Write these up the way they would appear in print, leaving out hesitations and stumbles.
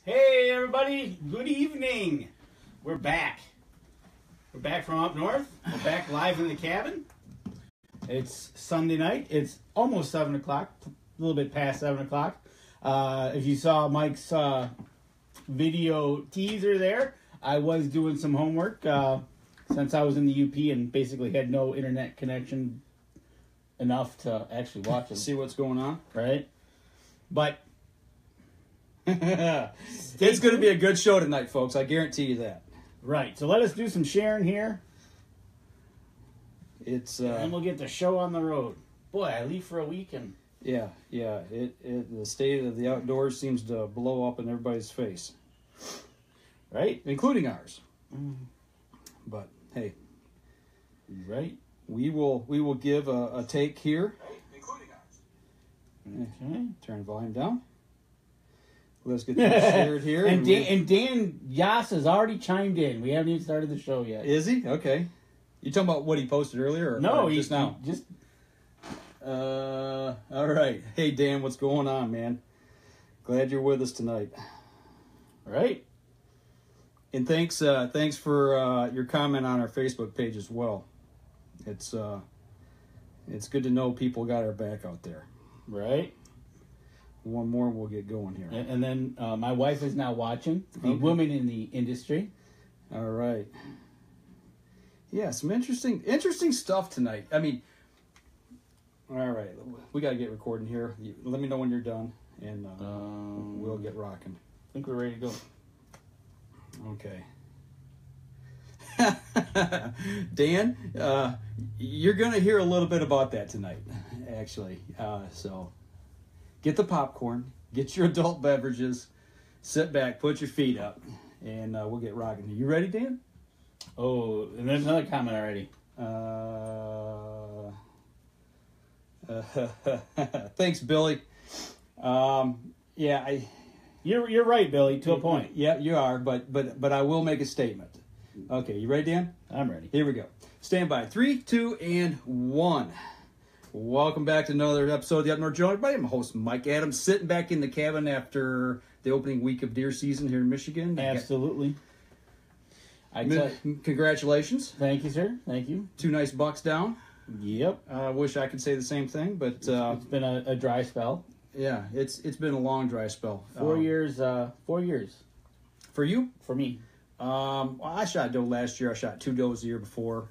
Hey everybody, good evening. We're back. We're back from up north. We're back live in the cabin. It's Sunday night. It's almost 7 o'clock, a little bit past 7 o'clock. If you saw Mike's video teaser there, I was doing some homework since I was in the UP and basically had no internet connection enough to actually watch it. See what's going on? Right? But it's going to be a good show tonight, folks. I guarantee you that. Right. So let us do some sharing here. It's and we'll get the show on the road. Boy, I leave for a week and yeah. The state of the outdoors seems to blow up in everybody's face, right, including ours. But hey, right, we will give a take here, including ours. Okay, turn the volume down. Let's get this shared here. And Dan Yas has already chimed in. We haven't even started the show yet. Is he? Okay. You talking about what he posted earlier? No, just now. All right. Hey Dan, what's going on, man? Glad you're with us tonight. Right. And thanks for your comment on our Facebook page as well. It's good to know people got our back out there. Right. One more, we'll get going here. And then my wife is now watching, the woman in the industry. All right. Yeah, some interesting stuff tonight. I mean, all right, we got to get recording here. Let me know when you're done, and we'll get rocking. I think we're ready to go. Okay. Dan, you're going to hear a little bit about that tonight, actually. So get the popcorn, get your adult beverages, sit back, put your feet up, and we'll get rocking. You ready, Dan? Oh, and there's another comment already. Thanks, Billy. Yeah, You're right, Billy, to a point. Yeah, you are, but I will make a statement. Okay, you ready, Dan? I'm ready. Here we go. Stand by. 3, 2, and 1. Welcome back to another episode of the Up North Joe. Everybody, I'm host Mike Adams, sitting back in the cabin after the opening week of deer season here in Michigan. Absolutely. Congratulations. Thank you, sir. Thank you. 2 nice bucks down. Yep. I wish I could say the same thing, but it's been a dry spell. Yeah, it's been a long dry spell. 4 years. 4 years. For you? For me. Well, I shot doe last year. I shot 2 does the year before.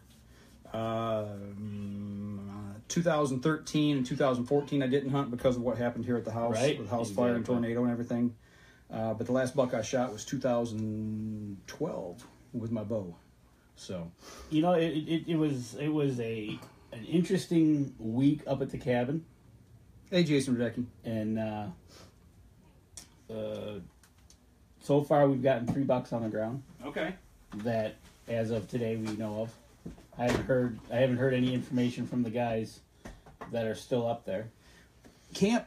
2013 and 2014 I didn't hunt because of what happened here at the house, right, with house fire and tornado and everything. But the last buck I shot was 2012 with my bow. So, you know, it was an interesting week up at the cabin. Hey, Jason Radecki. And so far we've gotten 3 bucks on the ground. Okay. That, as of today, we know of. I haven't heard any information from the guys that are still up there. Camp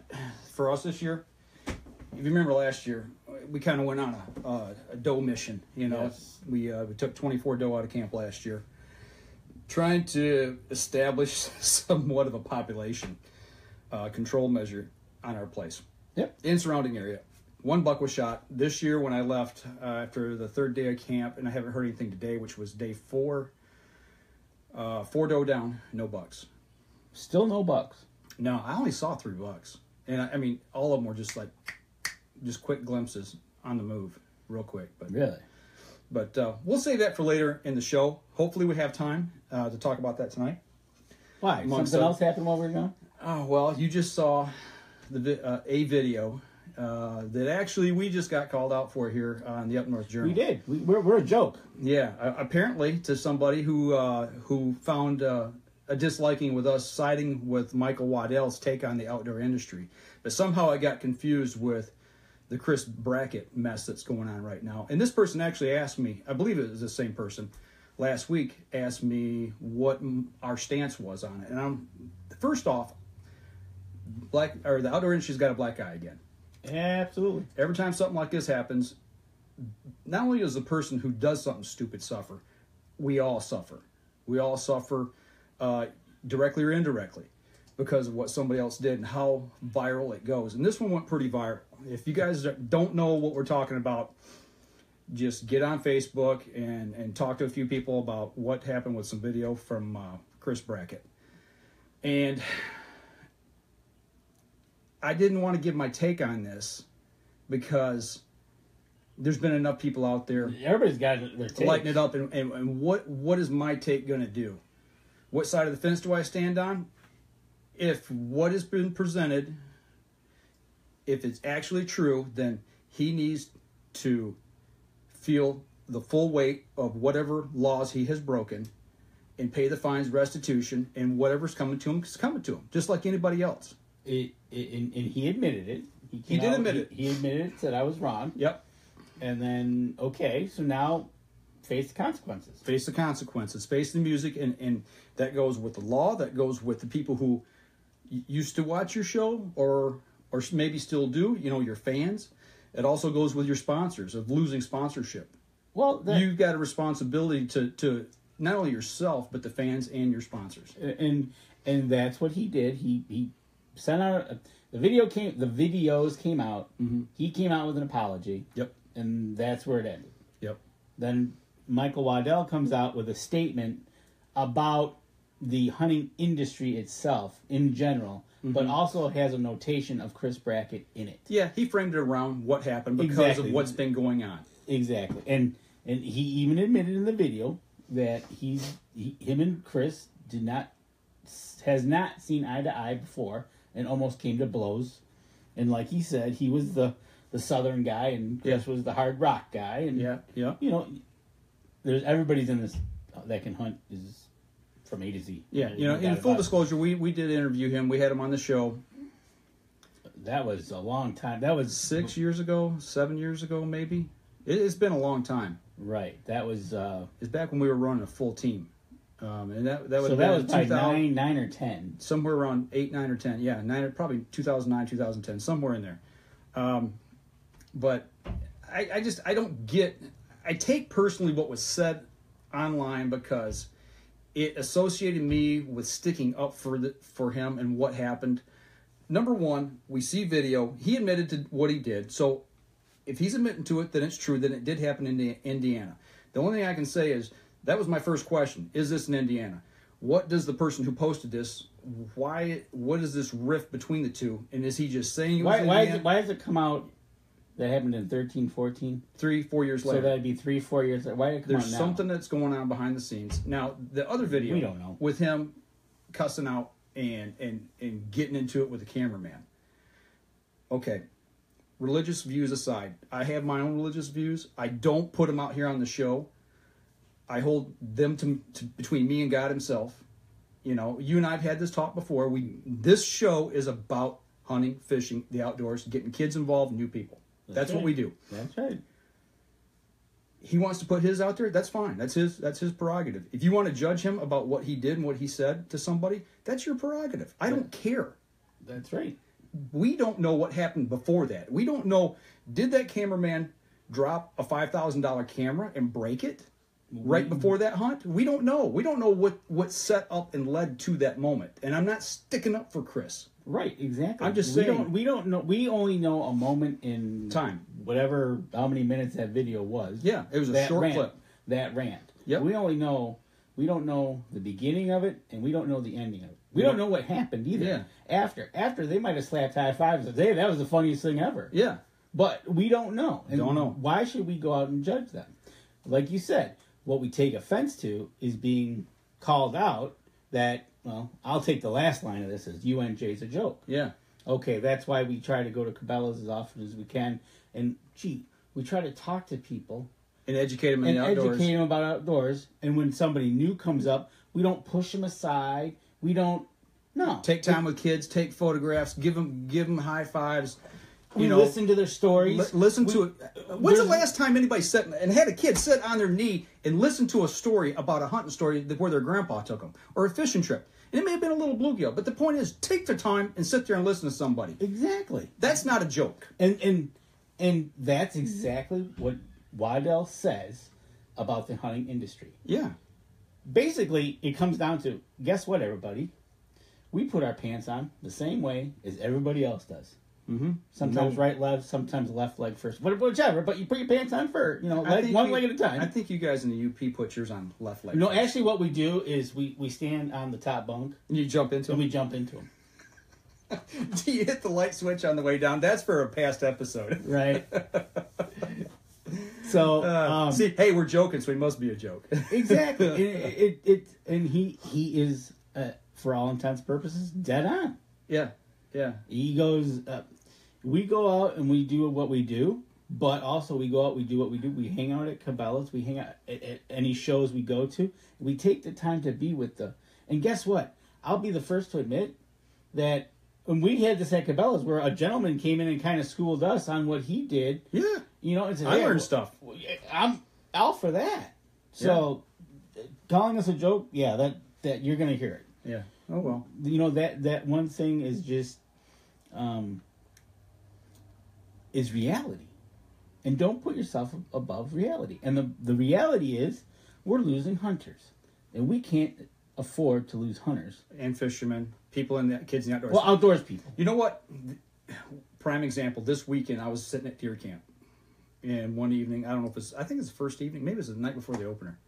for us this year. If you remember last year, we kind of went on a doe mission. You know, yes. We took 24 doe out of camp last year, trying to establish somewhat of a population control measure on our place. Yep. In surrounding area. 1 buck was shot this year when I left after the 3rd day of camp, and I haven't heard anything today, which was day 4. 4 doe down, no bucks. Still no bucks. No, I only saw 3 bucks, and I mean all of them were just quick glimpses on the move, real quick. But really, we'll save that for later in the show. Hopefully, we have time to talk about that tonight. Why? Something else happened while we were gone? Oh well, you just saw a video that actually we just got called out for here on the Up North Journal. We did. We're a joke. Yeah, apparently to somebody who found a disliking with us siding with Michael Waddell's take on the outdoor industry, but somehow I got confused with the Chris Brackett mess that's going on right now. And this person actually asked me, I believe it was the same person, last week asked me what our stance was on it. And first off, the outdoor industry's got a black eye again. Absolutely. Every time something like this happens, not only does the person who does something stupid suffer, we all suffer. We all suffer directly or indirectly because of what somebody else did and how viral it goes. And this one went pretty viral. if you guys don't know what we're talking about, just get on Facebook and talk to a few people about what happened with some video from Chris Brackett. And I didn't want to give my take on this because there's been enough people out there. Everybody's got their take. Lighten it up. And what is my take going to do? What side of the fence do I stand on? If what has been presented, if it's actually true, then he needs to feel the full weight of whatever laws he has broken and pay the fines, restitution, and whatever's coming to him is coming to him, just like anybody else. And he admitted it. He did admit it. He admitted it, said I was wrong. Yep. And then, okay, so now face the consequences. Face the consequences. Face the music, and that goes with the law. That goes with the people who used to watch your show or maybe still do, your fans. It also goes with your sponsors, of losing sponsorship. Well, you've got a responsibility to not only yourself, but the fans and your sponsors. And that's what he did. He sent out the videos came out. Mm-hmm. He came out with an apology. Yep. And that's where it ended. Yep. Then Michael Waddell comes out with a statement about the hunting industry itself in general, but also has a notation of Chris Brackett in it. Yeah, he framed it around what happened because of what's been going on. Exactly. And he even admitted in the video that him and Chris has not seen eye to eye before and almost came to blows. And like he said, he was the Southern guy and Chris was the hard rock guy. And there's everybody's in this that can hunt is from A to Z. Yeah, in full disclosure, we did interview him. We had him on the show. That was a long time. That was 6 years ago, 7 years ago, maybe. It's been a long time. Right. That was. It's back when we were running a full team, and that would so have that been was probably 9 or 10. Somewhere around 8, 9, or 10. Yeah, probably 2009, 2010, somewhere in there. But I don't get. I take personally what was said online because it associated me with sticking up for him and what happened. Number one, we see video. He admitted to what he did. So if he's admitting to it, then it's true. Then it did happen in Indiana. The only thing I can say is that was my first question. Is this in Indiana? What does the person who posted this, what is this rift between the two? And is he just saying it was Indiana? Why does it come out that happened in 13, 14? 3-4 years later. So that'd be 3-4 years later. Why did it come out now? There's something that's going on behind the scenes. Now, the other video, we don't know, with him cussing out and getting into it with the cameraman. Okay, religious views aside, I have my own religious views. I don't put them out here on the show. I hold them to between me and God himself. You and I have had this talk before. This show is about hunting, fishing, the outdoors, getting kids involved, new people. That's what we do. That's right. He wants to put his out there. That's fine. That's his prerogative. If you want to judge him about what he did and what he said to somebody, that's your prerogative. I don't care. That's right. We don't know what happened before that. We don't know. Did that cameraman drop a $5,000 camera and break it right before that hunt? We don't know. We don't know what set up and led to that moment. And I'm not sticking up for Chris. Right, exactly. I'm just saying. We don't know. We only know a moment in time. Whatever, how many minutes that video was. Yeah, it was a short clip. That rant. Yep. We don't know the beginning of it, and we don't know the ending of it. We don't know what happened either. Yeah. After they might have slapped high fives and said, "Hey, that was the funniest thing ever." Yeah. But we don't know. And don't know. Why should we go out and judge them? Like you said, what we take offense to is being called out that, well, I'll take the last line of this as UNJ's a joke. Yeah. Okay, that's why we try to go to Cabela's as often as we can. And, we try to talk to people. And educate them in the outdoors. Educate them about outdoors. And when somebody new comes up, we don't push them aside. We don't, no. Take time with kids, take photographs, give them high fives. We listen to their stories. Listen to it. When's the last time anybody sat and had a kid sit on their knee and listen to a story about a hunting story where their grandpa took them, or a fishing trip? And it may have been a little bluegill, but the point is, take the time and sit there and listen to somebody. Exactly. That's not a joke. And that's exactly what Waddell says about the hunting industry. Yeah. Basically, it comes down to, guess what, everybody? We put our pants on the same way as everybody else does. Mm-hmm. Sometimes right, left, sometimes left leg first. Whichever, but you put your pants on first, one leg at a time. I think you guys in the UP put yours on left leg. No, first. actually what we do is we stand on the top bunk. And you jump into And them? we jump into them. Do you hit the light switch on the way down? That's for a past episode. Right. So, see, hey, we're joking, so he must be a joke. exactly. And he is, for all intents and purposes, dead on. Yeah. He goes, we go out and we do what we do, but also we go out, we do what we do. We hang out at Cabela's, we hang out at any shows we go to. We take the time to be with and guess what? I'll be the first to admit that when we had this at Cabela's, where a gentleman came in and kind of schooled us on what he did. Yeah. And said, I learned stuff. I'm out for that. So, calling us a joke, that you're going to hear it. Yeah. Oh, well. That one thing is just, is reality. And don't put yourself above reality. And the reality is, we're losing hunters. And we can't afford to lose hunters. And fishermen, people in the kids in the outdoors. Well, outdoors people. You know what? Prime example. This weekend, I was sitting at deer camp. And one evening, I don't know if I think it's the first evening, maybe it was the night before the opener.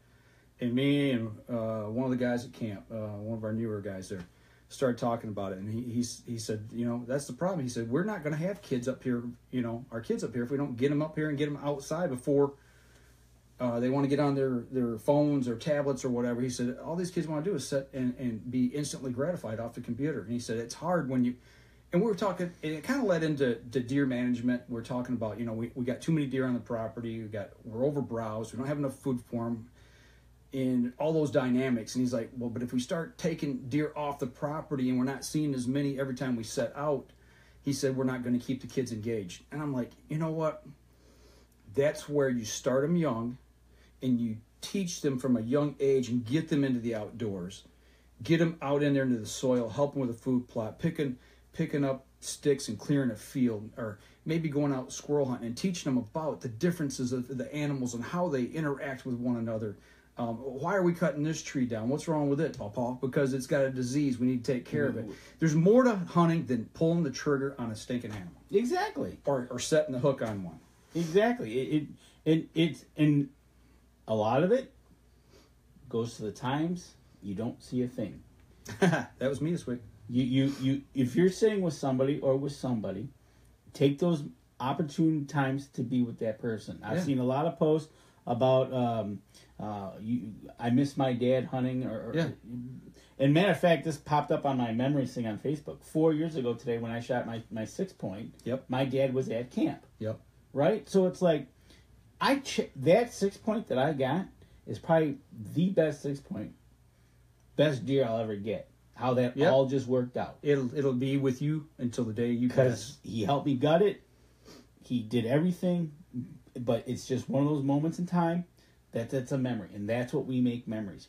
And me and one of the guys at camp, one of our newer guys there, started talking about it. And he said, that's the problem. He said, we're not going to have kids up here, our kids up here, if we don't get them up here and get them outside before they want to get on their phones or tablets or whatever. He said, all these kids want to do is sit and be instantly gratified off the computer. And he said, it's hard when you... And we were talking, and it kind of led into deer management. We're talking about, we got too many deer on the property. We're overbrowsed. We don't have enough food for them, and all those dynamics. And he's like, well, but if we start taking deer off the property and we're not seeing as many every time we set out, he said, we're not going to keep the kids engaged. And I'm like, you know what? That's where you start them young, and you teach them from a young age and get them into the outdoors. Get them out in there into the soil, help them with a food plot, picking up sticks and clearing a field, or maybe going out squirrel hunting and teaching them about the differences of the animals and how they interact with one another. Why are we cutting this tree down? What's wrong with it, Pawpaw? Because it's got a disease. We need to take care of it. There's more to hunting than pulling the trigger on a stinking animal. Exactly. Or setting the hook on one. Exactly. It's a lot of it goes to the times you don't see a thing. That was me this week. You if you're sitting with somebody, take those opportune times to be with that person. I've seen a lot of posts about I miss my dad hunting and matter of fact, this popped up on my memories thing on Facebook 4 years ago today when I shot my 6-point. Yep. My dad was at camp. Yep. Right? So it's like that 6-point that I got is probably the best 6-point, best deer I'll ever get. How that all just worked out. It'll be with you until the day you pass. Because he helped me gut it. He did everything. But it's just one of those moments in time that's a memory. And that's what we make memories.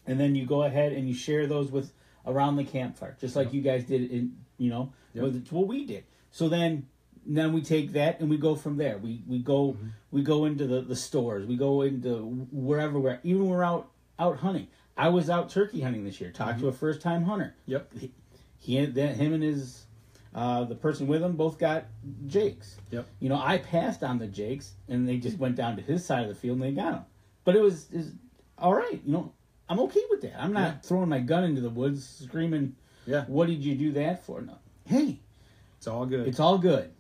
And then you go ahead and you share those with around the campfire. Just like you guys did with what we did. So then we take that and we go from there. We go into the stores. We go into wherever even we're out hunting. I was out turkey hunting this year. Talked to a first-time hunter. Yep. Him and his the person with him both got jakes. Yep. I passed on the jakes, and they just went down to his side of the field and they got them. But it was all right. I'm okay with that. I'm not throwing my gun into the woods screaming, what did you do that for? No. Hey. It's all good. It's all good.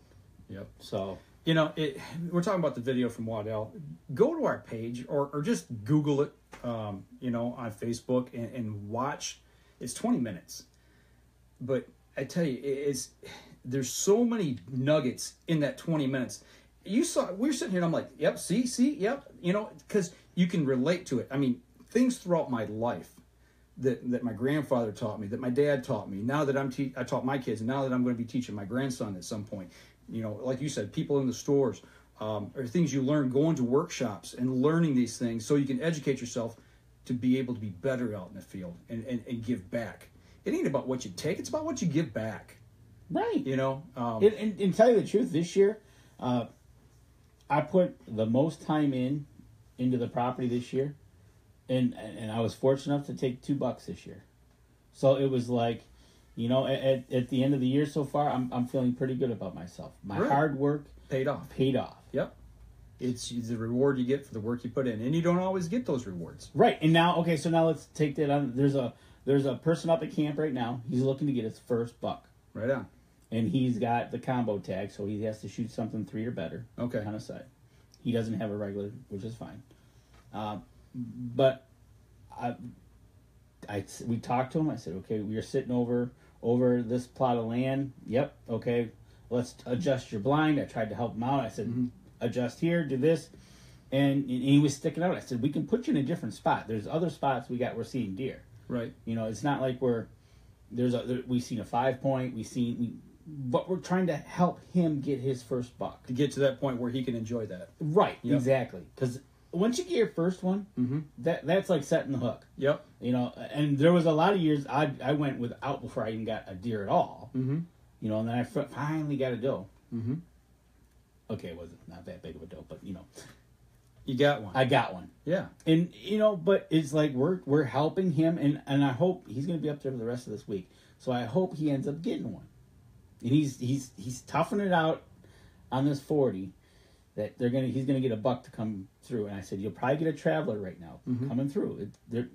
Yep. So... we're talking about the video from Waddell. Go to our page or just Google it, on Facebook and watch. It's 20 minutes. But I tell you, there's so many nuggets in that 20 minutes. We're sitting here and I'm like, yep, see, yep. Because you can relate to it. I mean, things throughout my life that my grandfather taught me, that my dad taught me. Now that I taught my kids, and now that I'm going to be teaching my grandson at some point. Like you said, people in the stores, or things you learn going to workshops and learning these things so you can educate yourself to be able to be better out in the field and give back. It ain't about what you take, it's about what you give back. Right. And tell you the truth, this year, I put the most time into the property this year, and I was fortunate enough to take $2 this year. So it was like, You know, at the end of the year so far, I'm feeling pretty good about myself. My Right. hard work Paid off. paid off. Yep. It's the reward you get for the work you put in, and you don't always get those rewards. Right. And now, okay, so now let's take that on. There's a person up at camp right now. He's looking to get his first buck. Right on. And he's got the combo tag, so he has to shoot something 3 or better. Okay. On a sight. He doesn't have a regular, which is fine. But we talked to him. I said, okay, we are sitting over this plot of land. Yep. Okay. Let's adjust your blind. I tried to help him out. I said, adjust here, do this. And he was sticking out. I said, we can put you in a different spot. There's other spots we're seeing deer. Right. You know, it's not like we've seen a 5-point, but we're trying to help him get his first buck. To get to that point where he can enjoy that. Right, Yep. exactly. Because once you get your first one, that's like setting the hook. Yep. You know, and there was a lot of years I went without before I even got a deer at all. Mm-hmm. You know, and then I finally got a doe. Mm-hmm. Okay, it wasn't not that big of a doe, but you know, you got one. I got one. Yeah. And you know, but it's like we're helping him, and I hope he's going to be up there for the rest of this week. So I hope he ends up getting one. And he's toughing it out on this 40 that he's gonna get a buck to come through. And I said, you'll probably get a traveler right now coming through. They're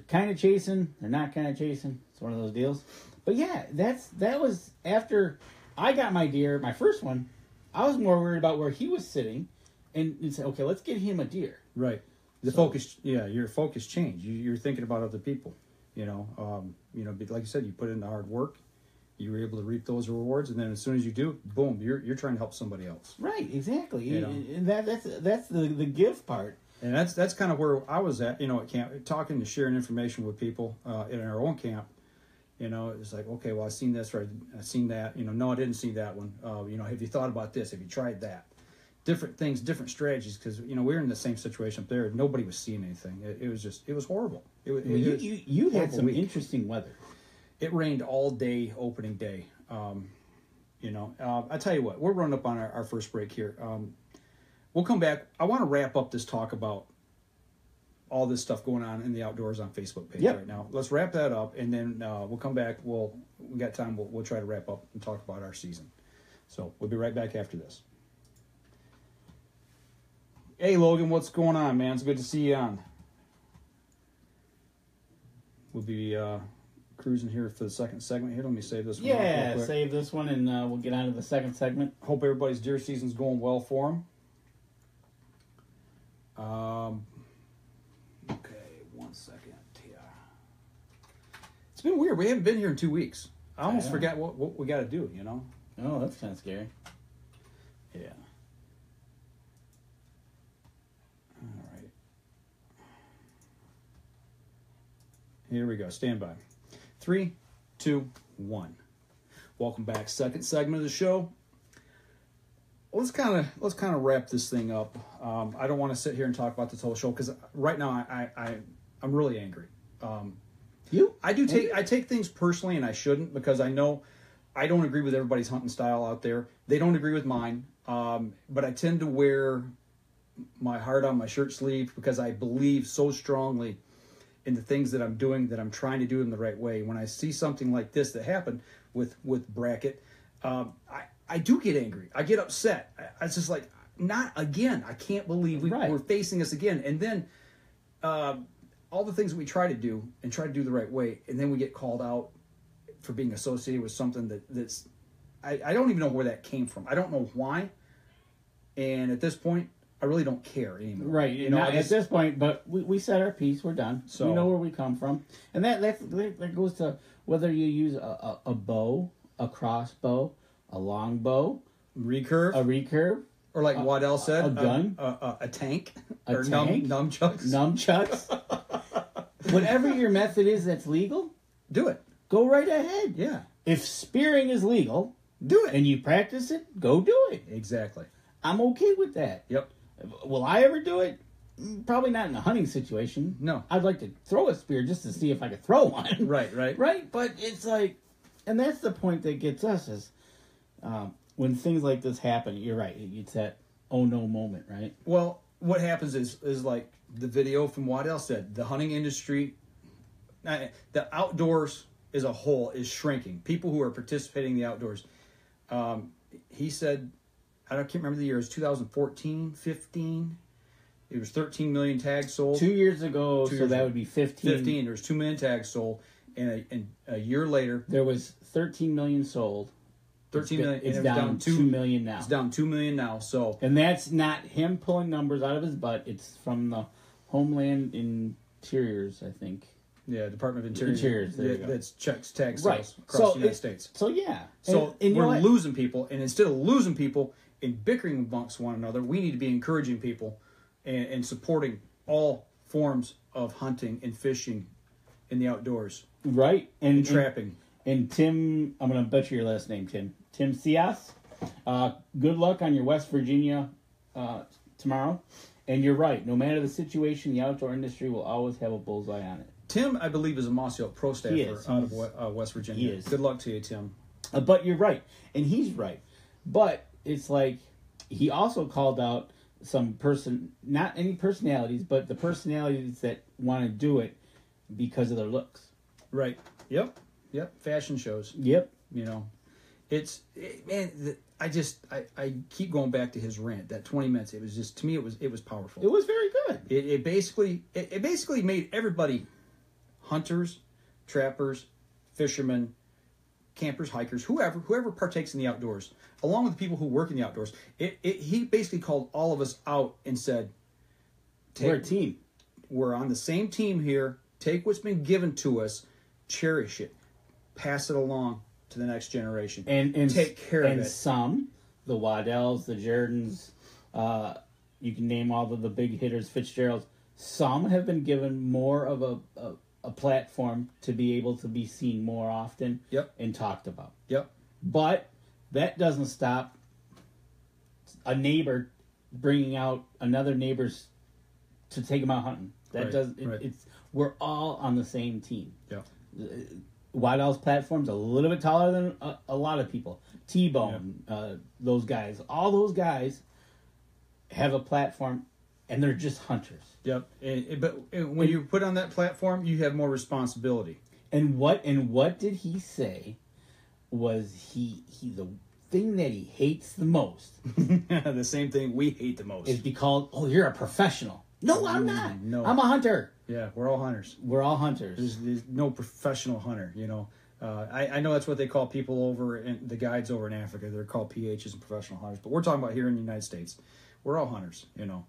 kind of chasing, they're not kind of chasing. It's one of those deals. But yeah, that was after I got my deer, my first one. I was more worried about where he was sitting, and said, okay, let's get him a deer. Right. Your focus changed. You're thinking about other people. You know, like you said, you put in the hard work. You were able to reap those rewards, and then as soon as you do, boom, you're trying to help somebody else. Right, exactly. You know? And that's the give part. And that's kind of where I was at. You know, at camp, talking to sharing information with people in our own camp. You know, it's like, okay, well, I've seen this, or I've seen that. You know, no, I didn't see that one. You know, have you thought about this? Have you tried that? Different things, different strategies, because you know we were in the same situation up there. Nobody was seeing anything. It was horrible. You had some interesting weather. It rained all day opening day. You know, I tell you what, we're running up on our first break here. We'll come back. I want to wrap up this talk about all this stuff going on in the outdoors on Facebook page right now. Let's wrap that up, and then we'll come back. We got time. We'll try to wrap up and talk about our season. So we'll be right back after this. Hey, Logan, what's going on, man? It's good to see you on. We'll be cruising here for the second segment here. Let me save this one. Yeah, save this one, and we'll get on to the second segment. Hope everybody's deer season's going well for them. Okay, 1 second here. It's been weird. We haven't been here in 2 weeks. I almost forgot what we got to do, you know? Oh, that's kind of scary. Yeah. All right. Here we go. Stand by. 3, 2, 1. Welcome back. Second segment of the show. Let's kind of wrap this thing up. I don't want to sit here and talk about this whole show because right now I'm really angry. I take things personally, and I shouldn't, because I know I don't agree with everybody's hunting style out there. They don't agree with mine, but I tend to wear my heart on my shirt sleeve because I believe so strongly in the things that I'm doing, that I'm trying to do in the right way. When I see something like this that happened with Brackett, I do get angry. I get upset. It's just like, not again. I can't believe we're facing this again. And then all the things that we try to do and try to do the right way, and then we get called out for being associated with something that's I don't even know where that came from. I don't know why. And at this point, I really don't care anymore. Right. You know, at this point, but we said our piece. We're done. So we know where we come from, and that goes to whether you use a bow, a crossbow, a long bow, a recurve, or like Waddell said, a gun, a tank, or nunchucks. Whatever your method is that's legal, do it. Go right ahead. Yeah. If spearing is legal, do it. And you practice it, go do it. Exactly. I'm okay with that. Yep. Will I ever do it? Probably not in a hunting situation. No. I'd like to throw a spear just to see if I could throw one. Right? But it's like, and that's the point that gets us is when things like this happen, you're right. It's that oh no moment, right? Well, what happens is like the video from Waddell said, the hunting industry, the outdoors as a whole is shrinking. People who are participating in the outdoors. He said, I can't remember the year. It was 2014, 15. It was 13 million tags sold. 2 years ago, that would be 15. 15. There was 2 million tags sold, and a year later, there was 13 million sold. 13 million. It's down 2 million now. It's down 2 million now. So, and that's not him pulling numbers out of his butt. It's from the Homeland Interiors, I think. Yeah, Department of Interiors. There you go. That's checks tag sales Right. across the United States. So yeah. So and we're losing people, and instead of losing people and bickering amongst one another, we need to be encouraging people and supporting all forms of hunting and fishing in the outdoors. Right. And trapping. And Tim, I'm going to butcher your last name, Tim. Tim Cias. Good luck on your West Virginia tomorrow. And you're right. No matter the situation, the outdoor industry will always have a bullseye on it. Tim, I believe, is a Mossy Oak Pro staffer out of West Virginia. He is. Good luck to you, Tim. But you're right. And he's right. But it's like he also called out some not any personalities, but the personalities that want to do it because of their looks. Right. Yep. Fashion shows. Yep. You know, I keep going back to his rant. That 20 minutes. It was just, to me, it was powerful. It was very good. It basically made everybody, hunters, trappers, fishermen, campers, hikers, whoever partakes in the outdoors, along with the people who work in the outdoors. He basically called all of us out and said, we're a team. We're on the same team here. Take what's been given to us, cherish it, pass it along to the next generation, and take care of it. And some, the Waddells, the Jordans, you can name all of the big hitters, Fitzgeralds. Some have been given more of a platform to be able to be seen more often. Yep. And talked about. Yep. But that doesn't stop a neighbor bringing out another neighbor's to take them out hunting. That right. It's we're all on the same team. Yeah. Waddell's platform's a little bit taller than a lot of people. T-Bone, those guys, all those guys have a platform, and they're just hunters. Yep. But when you put on that platform, you have more responsibility. And what did he say? Was he the thing that he hates the most? The same thing we hate the most is be called, "Oh, you're a professional." No, I'm not. No, I'm a hunter. Yeah, we're all hunters. We're all hunters. There's no professional hunter, you know. I know that's what they call people over in the guides over in Africa. They're called PHs and professional hunters. But we're talking about here in the United States. We're all hunters, you know.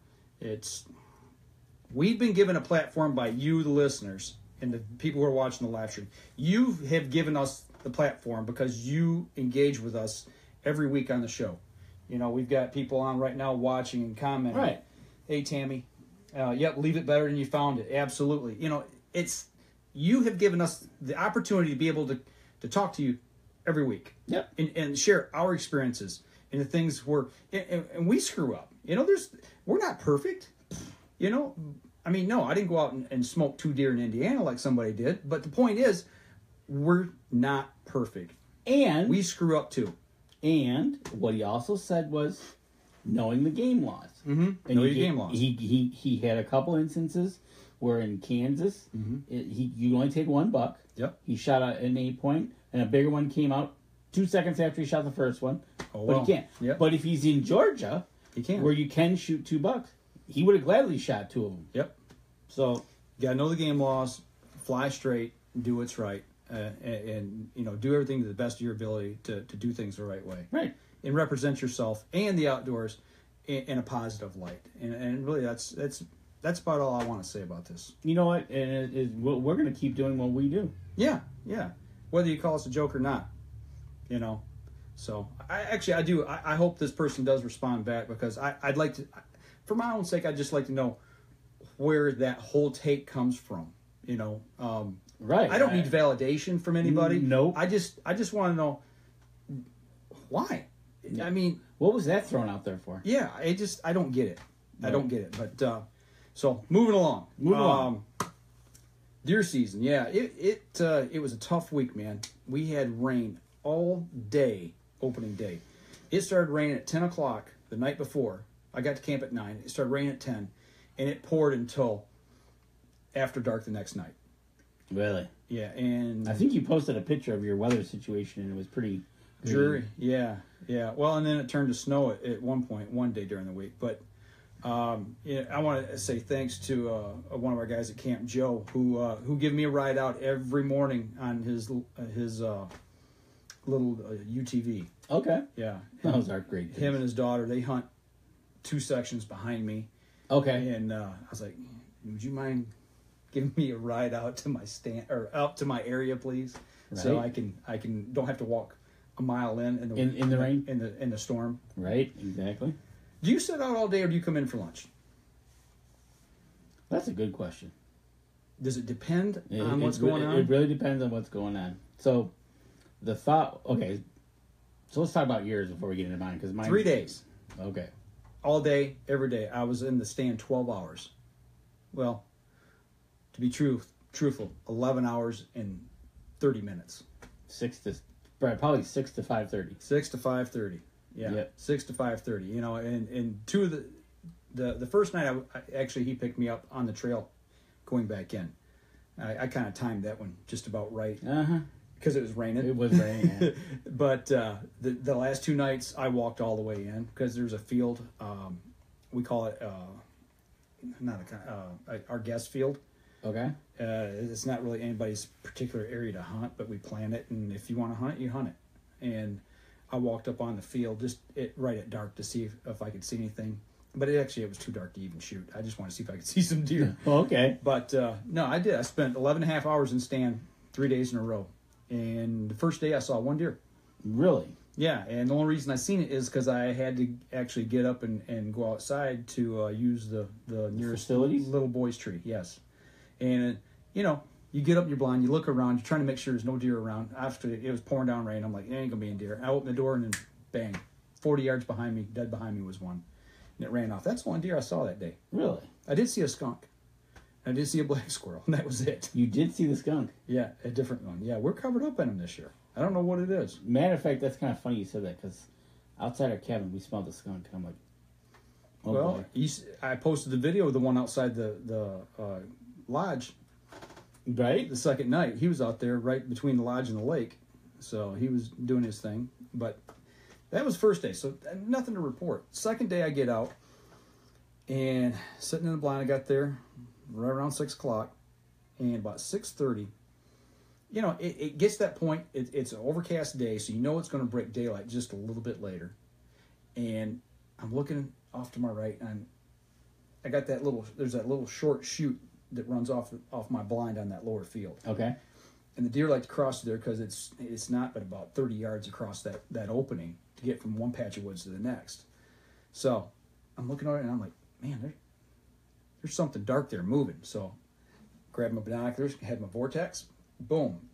We've been given a platform by you, the listeners, and the people who are watching the live stream. You have given us the platform because you engage with us every week on the show. You know, we've got people on right now watching and commenting. Right. Hey, Tammy. Yep, leave it better than you found it. Absolutely. You know, you have given us the opportunity to be able to talk to you every week. Yep. And share our experiences and the things and we screw up. You know, we're not perfect. You know, I mean, no, I didn't go out and smoke 2 deer in Indiana like somebody did. But the point is, we're not perfect. And we screw up too. And what he also said was knowing the game laws. Mm-hmm. And know your game laws. He had a couple instances where in Kansas, you only take one buck. Yep. He shot an 8-point, and a bigger one came out 2 seconds after he shot the first one. Oh, but he can't. Yep. But if he's in Georgia, he can. Where you can shoot 2 bucks, he would have gladly shot 2 of them. Yep. So you gotta know the game laws, fly straight, do what's right, and you know, do everything to the best of your ability to do things the right way. Right. And represent yourself and the outdoors in a positive light. And really, that's about all I want to say about this. You know what? And we're going to keep doing what we do. Yeah. Whether you call us a joke or not, you know. So I do. I hope this person does respond back because I'd like to, for my own sake, I'd just like to know where that whole take comes from. You know. Right. I don't need validation from anybody. Nope. I just want to know why. I mean, what was that thrown out there for? Yeah, I don't get it. No. I don't get it. But so moving along. Deer season. Yeah, it was a tough week, man. We had rain all day opening day. It started raining at 10 o'clock the night before. I got to camp at 9. It started raining at 10, and it poured until after dark the next night. Really? Yeah, and I think you posted a picture of your weather situation, and it was pretty dreary. Yeah. Well, and then it turned to snow at one point, one day during the week. But yeah, I want to say thanks to one of our guys at Camp Joe who give me a ride out every morning on his little UTV. Okay. Yeah, Those are great things. Him and his daughter, they hunt 2 sections behind me. Okay. And I was like, would you mind giving me a ride out to my stand or out to my area, please? Right. So I can don't have to walk a mile in the rain, in the storm. Right. Exactly. Do you sit out all day or do you come in for lunch? That's a good question. Does it depend on what's going on? It really depends on what's going on. So the thought, okay. So let's talk about yours before we get into mine, because mine 3 days. Okay. All day, every day. I was in the stand 12 hours. Well, to be truthful, 11 hours and 30 minutes. Probably 6 to 5:30. 6 to 5:30. Yeah. Yep. 6 to 5:30. You know, and two of the first night actually he picked me up on the trail going back in. I kind of timed that one just about right. Because it was raining. It was raining. Yeah. But the last 2 nights I walked all the way in because there's a field. We call it our guest field. Okay. It's not really anybody's particular area to hunt, but we plan it, and if you want to hunt, you hunt it. And I walked up on the field right at dark to see if I could see anything. But it was too dark to even shoot. I just wanted to see if I could see some deer. Okay. But no, I did. I spent 11 and a half hours in stand 3 days in a row. And the first day I saw 1 deer. Really? Yeah, and the only reason I seen it is because I had to actually get up and go outside to use the nearest facilities? Little Boy's Tree. Yes. And, you get up, you're blind, you look around, you're trying to make sure there's no deer around. After it was pouring down rain, I'm like, there ain't going to be a deer. I opened the door and then bang, 40 yards behind me, dead behind me was one. And it ran off. That's one deer I saw that day. Really? I did see a skunk. I did see a black squirrel, and that was it. You did see the skunk? Yeah, a different one. Yeah, we're covered up in them this year. I don't know what it is. Matter of fact, that's kind of funny you said that, because outside our cabin, we smelled the skunk, and I'm like, oh well, boy. I posted the video of the one outside the lodge. Right? The second night. He was out there right between the lodge and the lake, so he was doing his thing. But that was first day, so nothing to report. Second day, I get out, and sitting in the blind, I got there right around 6 o'clock, and about 6:30, it gets to that point. It's an overcast day, so it's going to break daylight just a little bit later. And I'm looking off to my right, and I got there's that little short chute that runs off my blind on that lower field. Okay. And the deer like to cross there because it's not but about 30 yards across that opening to get from one patch of woods to the next. So I'm looking at it, and I'm like, man, there's something dark there moving. So grabbed my binoculars, had my vortex, boom.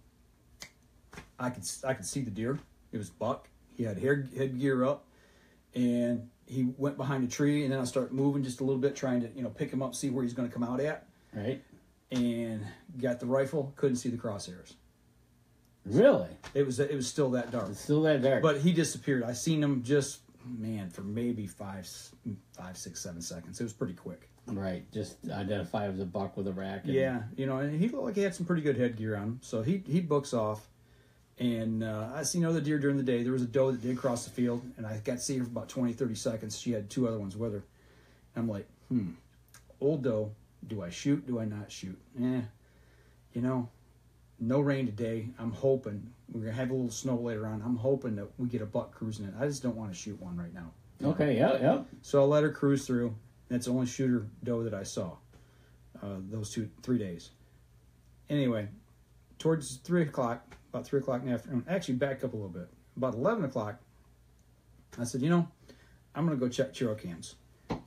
I could see the deer. It was buck. He had headgear up, and he went behind a tree. And then I started moving just a little bit, trying to pick him up, see where he's going to come out at. Right. And got the rifle. Couldn't see the crosshairs. Really? It was still that dark. It's still that dark. But he disappeared. I seen him just for maybe 5, 6, 7 seconds. It was pretty quick. Right, just identify as a buck with a rack. Yeah, and he looked like he had some pretty good headgear on him. So he books off, and I seen other deer during the day. There was a doe that did cross the field, and I got to see her for about 20, 30 seconds. She had 2 other ones with her. And I'm like, old doe, do I shoot, do I not shoot? No rain today. I'm hoping, we're going to have a little snow later on. I'm hoping that we get a buck cruising it. I just don't want to shoot one right now. Okay, yeah. So I'll let her cruise through. That's the only shooter doe that I saw those 3 days. Anyway, towards 3 o'clock, about 3 o'clock in the afternoon, actually back up a little bit. About 11 o'clock, I said, I'm going to go check trail cams.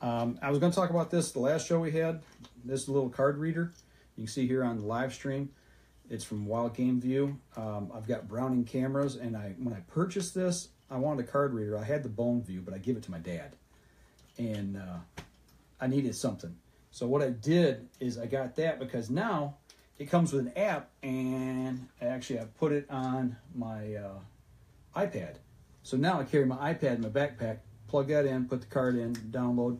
I was going to talk about this the last show we had. This little card reader you can see here on the live stream. It's from Wild Game View. I've got Browning cameras, and when I purchased this, I wanted a card reader. I had the Bone View, but I gave it to my dad. And I needed something. So what I did is I got that because now it comes with an app, and actually I put it on my iPad. So now I carry my iPad in my backpack, plug that in, put the card in, download,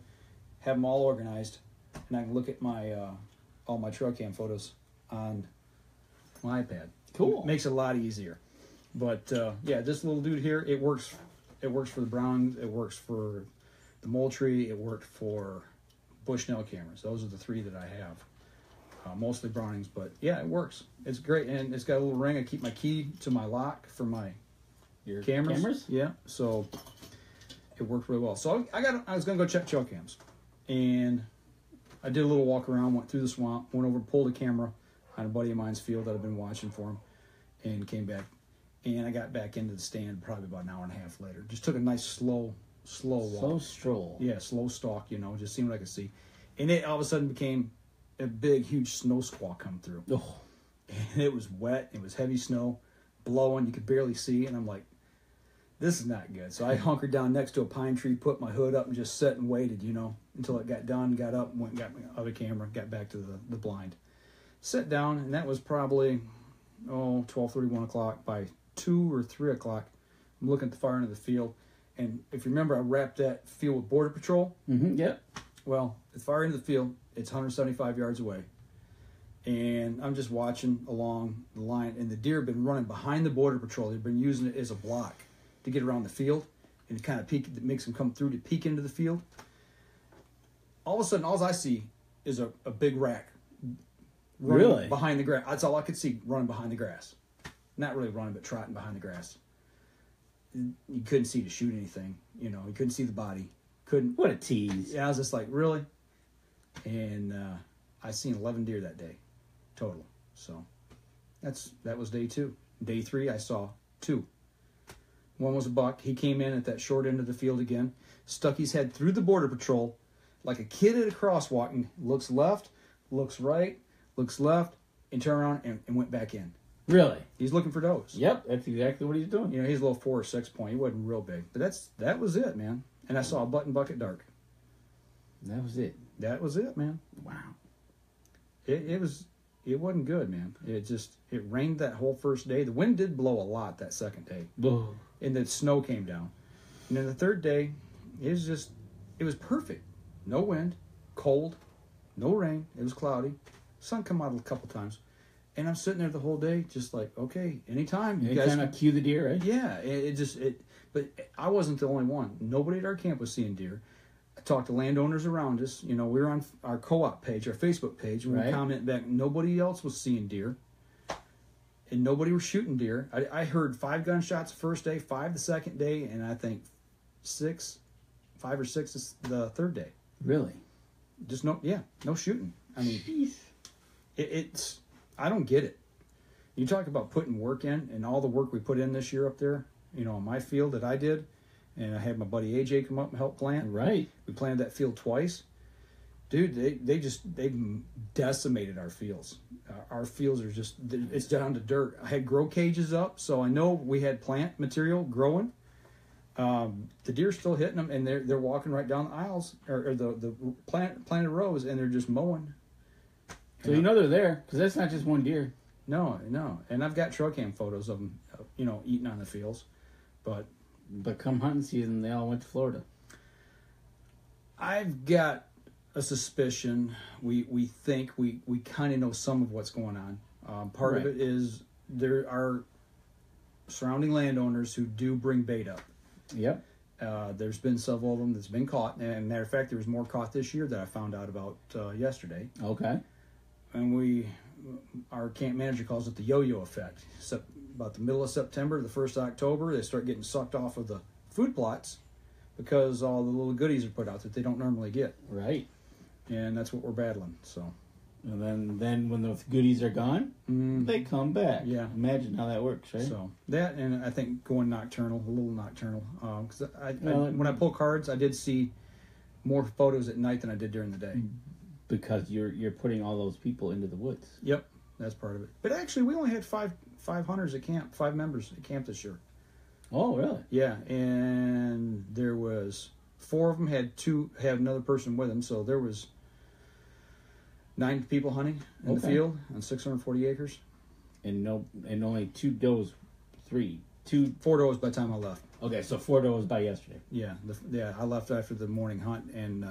have them all organized, and I can look at my all my trail cam photos on my iPad. Cool. Makes it a lot easier. But yeah, this little dude here, it works. It works for the Browns. It works for the Moultrie. It worked for Bushnell cameras. Those are the 3 that I have. Mostly Brownings, but yeah, it works. It's great, and it's got a little ring. I keep my key to my lock for Your cameras. Yeah, so it worked really well. So I was gonna go check trail cams, and I did a little walk around, went through the swamp, went over, pulled a camera on a buddy of mine's field that I've been watching for him, and came back. And I got back into the stand probably about an hour and a half later. Just took a nice slow walk. Slow stroll. Yeah, slow stalk, just seeing what I could see. And it all of a sudden became a big, huge snow squall come through. Oh. And it was wet. It was heavy snow, blowing. You could barely see. And I'm like, this is not good. So I hunkered down next to a pine tree, put my hood up, and just sat and waited, until it got done, got up, went and got my other camera, got back to the blind. Sat down, and that was probably, 12:30, 1 o'clock. By 2 or 3 o'clock, I'm looking at the far end of the field. And if you remember, I wrapped that field with Border Patrol. Mm-hmm, yep. Well, at the far end of the field, it's 175 yards away. And I'm just watching along the line, and the deer have been running behind the Border Patrol. They've been using it as a block to get around the field, and to kind of peek, it makes them come through to peek into the field. All of a sudden, all I see is a big rack running Really? behind the grass. That's all I could see, running behind the grass. Not really running, but trotting behind the grass. You couldn't see to shoot anything. You couldn't see the body. Couldn't. What a tease. Yeah, I was just like, really? And I seen 11 deer that day, total. So that was day 2. Day 3, I saw 2. One was a buck. He came in at that short end of the field again, stuck his head through the Border Patrol like a kid at a crosswalk, and looks left, looks right, looks left, and turned around and went back in. Really? He's looking for does. Yep, that's exactly what he's doing. He's a little 4 or 6 point. He wasn't real big, but that was it, man. And I saw a button buck at dark. That was it. That was it, man. Wow. It wasn't good, man. It rained that whole first day. The wind did blow a lot that second day, Whoa. and the snow came down. And then the third day, it was perfect. No wind, cold, no rain. It was cloudy. Sun come out a couple times. And I'm sitting there the whole day, just like, okay, anytime. You kind of cue the deer, right? Yeah, but I wasn't the only one. Nobody at our camp was seeing deer. I talked to landowners around us. We were on our co-op page, our Facebook page, and we comment back. Nobody else was seeing deer, and nobody was shooting deer. I heard 5 gunshots the first day, 5 the second day, and I think 5 or 6 is the third day. Really? Just no shooting. I mean, Jeez. it's. I don't get it. You talk about putting work in, and all the work we put in this year up there, in my field that I did, and I had my buddy AJ come up and help plant. Right. We planted that field twice. Dude, they decimated our fields. Our fields are it's down to dirt. I had grow cages up, so I know we had plant material growing. The deer still hitting them, and they're walking right down the aisles, or the planted rows, and they're just mowing. So they're there, because that's not just one deer. No. And I've got trail cam photos of them, eating on the fields. But come hunting season, they all went to Florida. I've got a suspicion. We think we kind of know some of what's going on. Part of it is there are surrounding landowners who do bring bait up. Yep. There's been several of them that's been caught. And matter of fact, there was more caught this year that I found out about yesterday. Okay. And our camp manager calls it the yo-yo effect. So about the middle of September, the 1st of October, they start getting sucked off of the food plots because all the little goodies are put out that they don't normally get. Right. And that's what we're battling. So. And then when those goodies are gone, they come back. Yeah. Imagine how that works, right? So that, and I think going nocturnal, a little nocturnal. Because when I pull cards, I did see more photos at night than I did during the day. Because you're putting all those people into the woods. Yep, that's part of it. But actually, we only had five hunters at camp, 5 members at camp this year. Oh, really? Yeah, and there was 4 of them had another person with them, so there was 9 people hunting in the field on 640 acres. And only 2 does, 4 does by the time I left. Okay, so 4 does by yesterday. Yeah, I left after the morning hunt, and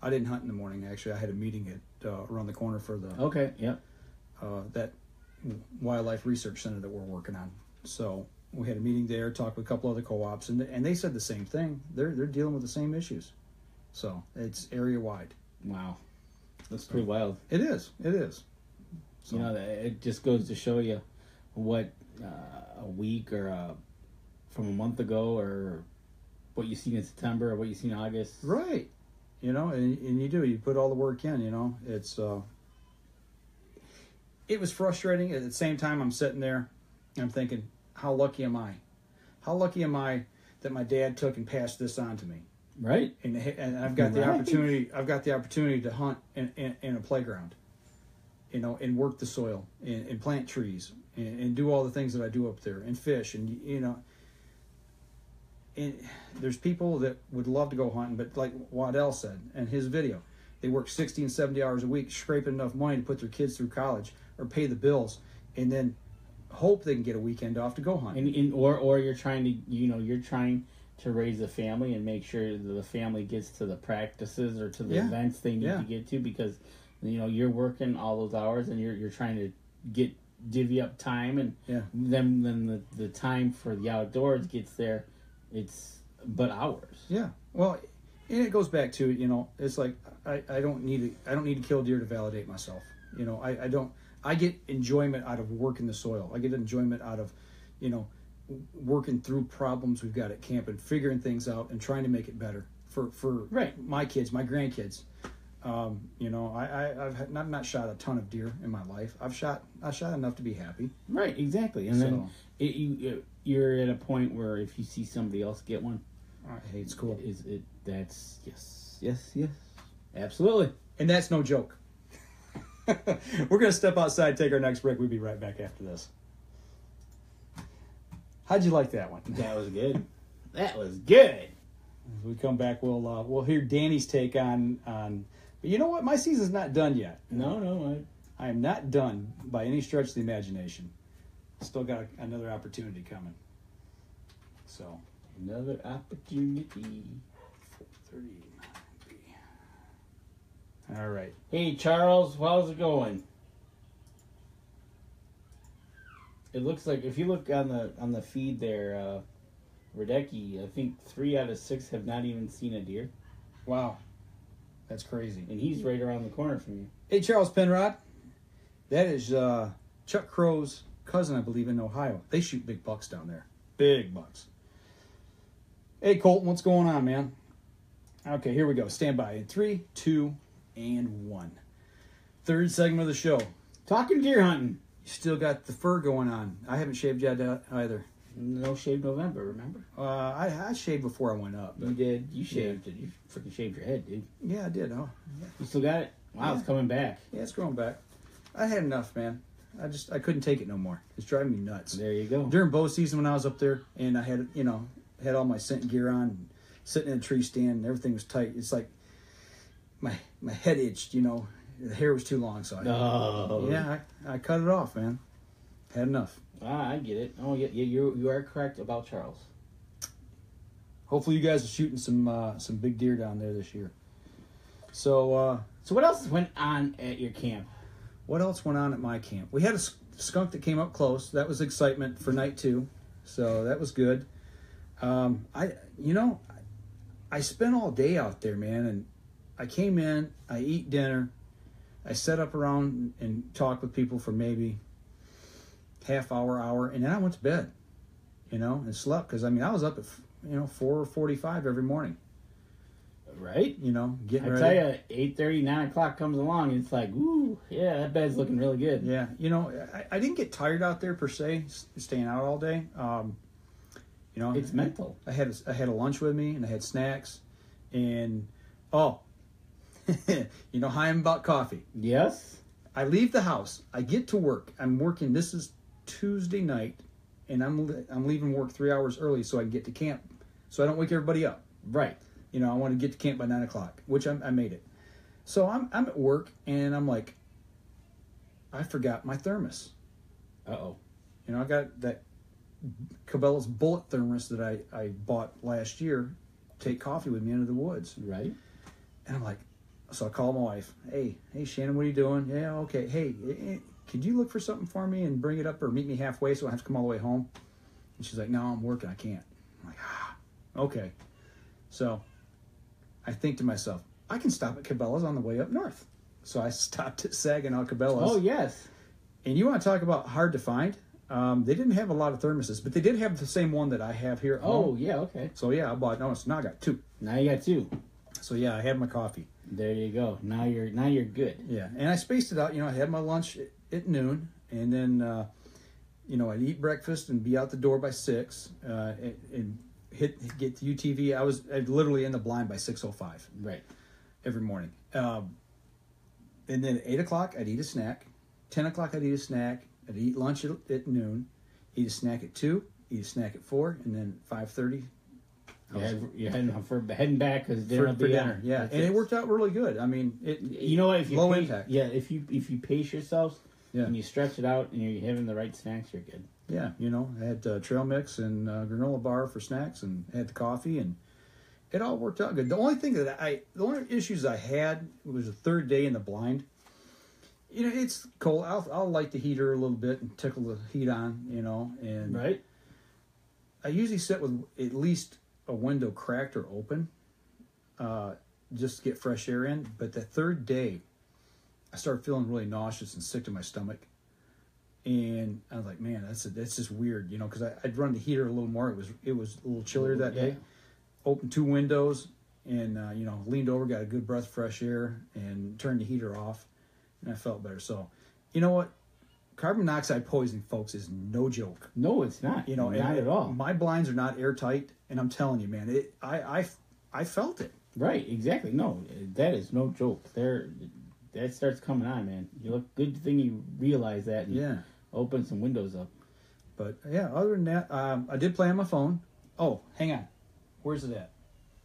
I didn't hunt in the morning. Actually, I had a meeting at around the corner for the Okay, yep. that wildlife research center that we're working on. So we had a meeting there, talked with a couple other co-ops, and they said the same thing. They're dealing with the same issues. So it's area wide. Wow, that's pretty wild. It is. So, You know, it just goes to show you what a week or from a month ago, or what you seen in September, or what you seen in August. right. You know, and you put all the work in. You know, it was frustrating. At the same time, I'm sitting there, and I'm thinking, how lucky am I? How lucky am I that my dad took and passed this on to me? Right. And I've got the Right. opportunity. I've got the opportunity to hunt in a playground, you know, and work the soil and plant trees and do all the things that I do up there and fish and you know. And there's people that would love to go hunting, but like Waddell said in his video, they work 60 and 70 hours a week, scraping enough money to put their kids through college or pay the bills, and then hope they can get a weekend off to go hunt. Or you're trying to raise a family and make sure that the family gets to the practices or to the events they need to get to, because you know you're working all those hours and you're trying to divvy up time, and then the time for the outdoors gets there. It's but hours. Yeah. Well, and it goes back to, you know, it's like I don't need to kill deer to validate myself. You know, I get enjoyment out of working the soil. I get enjoyment out of, you know, working through problems we've got at camp and figuring things out and trying to make it better for my kids, my grandkids. You know, I've not shot a ton of deer in my life. I shot enough to be happy. Right, exactly. And then you're at a point where if you see somebody else get one, hey, it's cool. That's yes, absolutely. And that's no joke. We're gonna step outside, take our next break. We'll be right back after this. How'd you like that one? That was good. That was good. As we come back, we'll hear Danny's take on. But you know what? My season's not done yet. No, I am not done by any stretch of the imagination. Still got another opportunity coming. So another opportunity. 4:39. All right. Hey Charles, how's it going? It looks like if you look on the feed there, Radecki, I think 3 out of 6 have not even seen a deer. Wow, that's crazy. And he's right around the corner from you. Hey, Charles Penrod. That is Chuck Crow's cousin, I believe, in Ohio. They shoot big bucks down there. Big bucks. Hey, Colton, what's going on, man? Okay, here we go. Stand by in 3, 2, and 1. Third segment of the show. Talking deer hunting. You still got the fur going on. I haven't shaved yet either. No shave November, remember? I shaved before I went up. You did. You shaved it. You freaking shaved your head, dude. Yeah, I did. Oh, yeah. You still got it? Wow, It's coming back. Yeah, it's growing back. I had enough, man. I couldn't take it no more. It's driving me nuts. There you go. During bow season when I was up there and I had all my scent gear on, sitting in a tree stand and everything was tight. It's like my head itched, you know. The hair was too long, so I cut it off, man. Had enough. I get it. Oh, yeah, you are correct about Charles. Hopefully, you guys are shooting some big deer down there this year. So what else went on at your camp? What else went on at my camp? We had a skunk that came up close. That was excitement for night 2, so that was good. I spent all day out there, man, and I came in, I eat dinner, I sat up around and talked with people for maybe half hour, and then I went to bed, you know, and slept because I was up at 4:45 every morning. Right? You know, getting ready. I tell you, 8:30, 9 o'clock comes along, and it's like, ooh, yeah, that bed's looking really good. Yeah, you know, I didn't get tired out there per se, staying out all day. You know, it's mental. I had a lunch with me, and I had snacks, and you know how I am about coffee. Yes. I leave the house. I get to work. I'm working. This is Tuesday night, and I'm leaving work 3 hours early so I can get to camp, so I don't wake everybody up. Right. You know, I want to get to camp by 9 o'clock, which I made it. So I'm at work, and I'm like, I forgot my thermos. Uh-oh. You know, I got that Cabela's bullet thermos that I bought last year to take coffee with me into the woods. Right. And I'm like, so I call my wife. Hey, Shannon, what are you doing? Yeah, okay. Hey, could you look for something for me and bring it up or meet me halfway so I don't have to come all the way home? And she's like, no, I'm working. I can't. I'm like, okay. So I think to myself, I can stop at Cabela's on the way up north. So I stopped at Saginaw Cabela's. Oh, yes. And you want to talk about hard to find? They didn't have a lot of thermoses, but they did have the same one that I have here at home. Oh, yeah, okay. So yeah, I bought, so now I got 2. Now you got 2. So yeah, I had my coffee. There you go. Now you're good. Yeah, and I spaced it out. I had my lunch at noon, and then I'd eat breakfast and be out the door by 6, and get to UTV. I'd literally in the blind by 6:05. Right. Every morning. And then at 8 o'clock, I'd eat a snack. 10 o'clock, I'd eat a snack. I'd eat lunch at noon. Eat a snack at 2. Eat a snack at 4, and then 5:30. You're heading back because dinner will for be dinner. on. Yeah, and it worked out really good. I mean, you know what? If you low impact. Yeah, if you pace yourselves Yeah. and you stretch it out and you're having the right snacks, you're good. Yeah, I had trail mix and granola bar for snacks, and had the coffee, and it all worked out good. The only issues I had was the third day in the blind. It's cold. I'll light the heater a little bit and tickle the heat on, and Right. I usually sit with at least a window cracked or open, just to get fresh air in. But the third day, I started feeling really nauseous and sick to my stomach, and I was like, man, that's just weird, because I'd run the heater a little more. It was a little chillier that day. Opened 2 windows, and leaned over, got a good breath of fresh air, and turned the heater off, and I felt better. So, you know what? Carbon monoxide poisoning, folks, is no joke. No, it's not. Not at all. My blinds are not airtight, and I'm telling you, man, I felt it. Right, exactly. No, that is no joke. That starts coming on, man. Good thing you realize that and open some windows up. But yeah, other than that, I did play on my phone. Oh, hang on. Where's it at?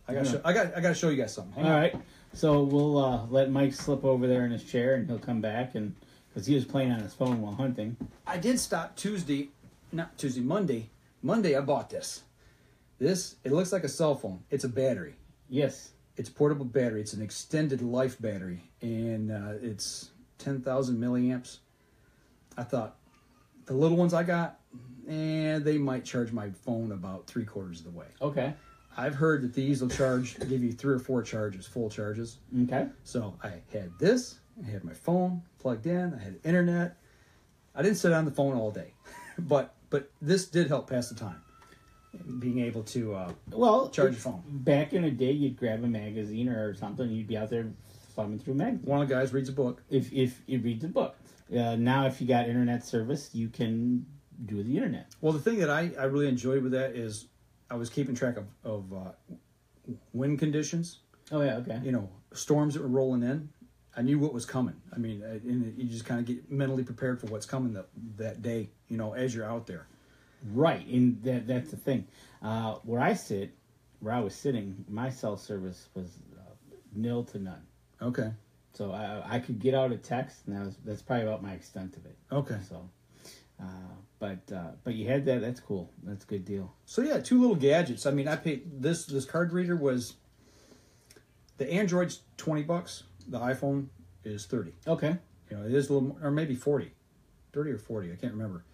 I gotta show you guys something. All right. So we'll let Mike slip over there in his chair, and he'll come back, and because he was playing on his phone while hunting. I did stop Monday. Monday, I bought this. It looks like a cell phone. It's a battery. Yes. It's a portable battery. It's an extended life battery, and it's 10,000 milliamps. I thought the little ones I got, they might charge my phone about 3/4 of the way. Okay. I've heard that these will give you 3 or 4 charges, full charges. Okay. So I had this. I had my phone plugged in. I had internet. I didn't sit on the phone all day, but this did help pass the time. Being able to charge your phone. Back in the day, you'd grab a magazine or something. You'd be out there thumbing through magazines. One of the guys reads a book. If you read the book, now if you got internet service, you can do the internet. Well, the thing that I really enjoyed with that is I was keeping track of wind conditions. Oh yeah, okay. Storms that were rolling in. I knew what was coming. I mean, and you just kind of get mentally prepared for what's coming that day. As you're out there. Right, and that's the thing. Where I was sitting, my cell service was nil to none. Okay. So I could get out a text, and that's probably about my extent of it. Okay. So, but you had that. That's cool. That's a good deal. So yeah, 2 little gadgets. I mean, I paid this card reader was the Android's $20. The iPhone is $30. Okay. It is a little more, or maybe 40, 30 or 40. I can't remember.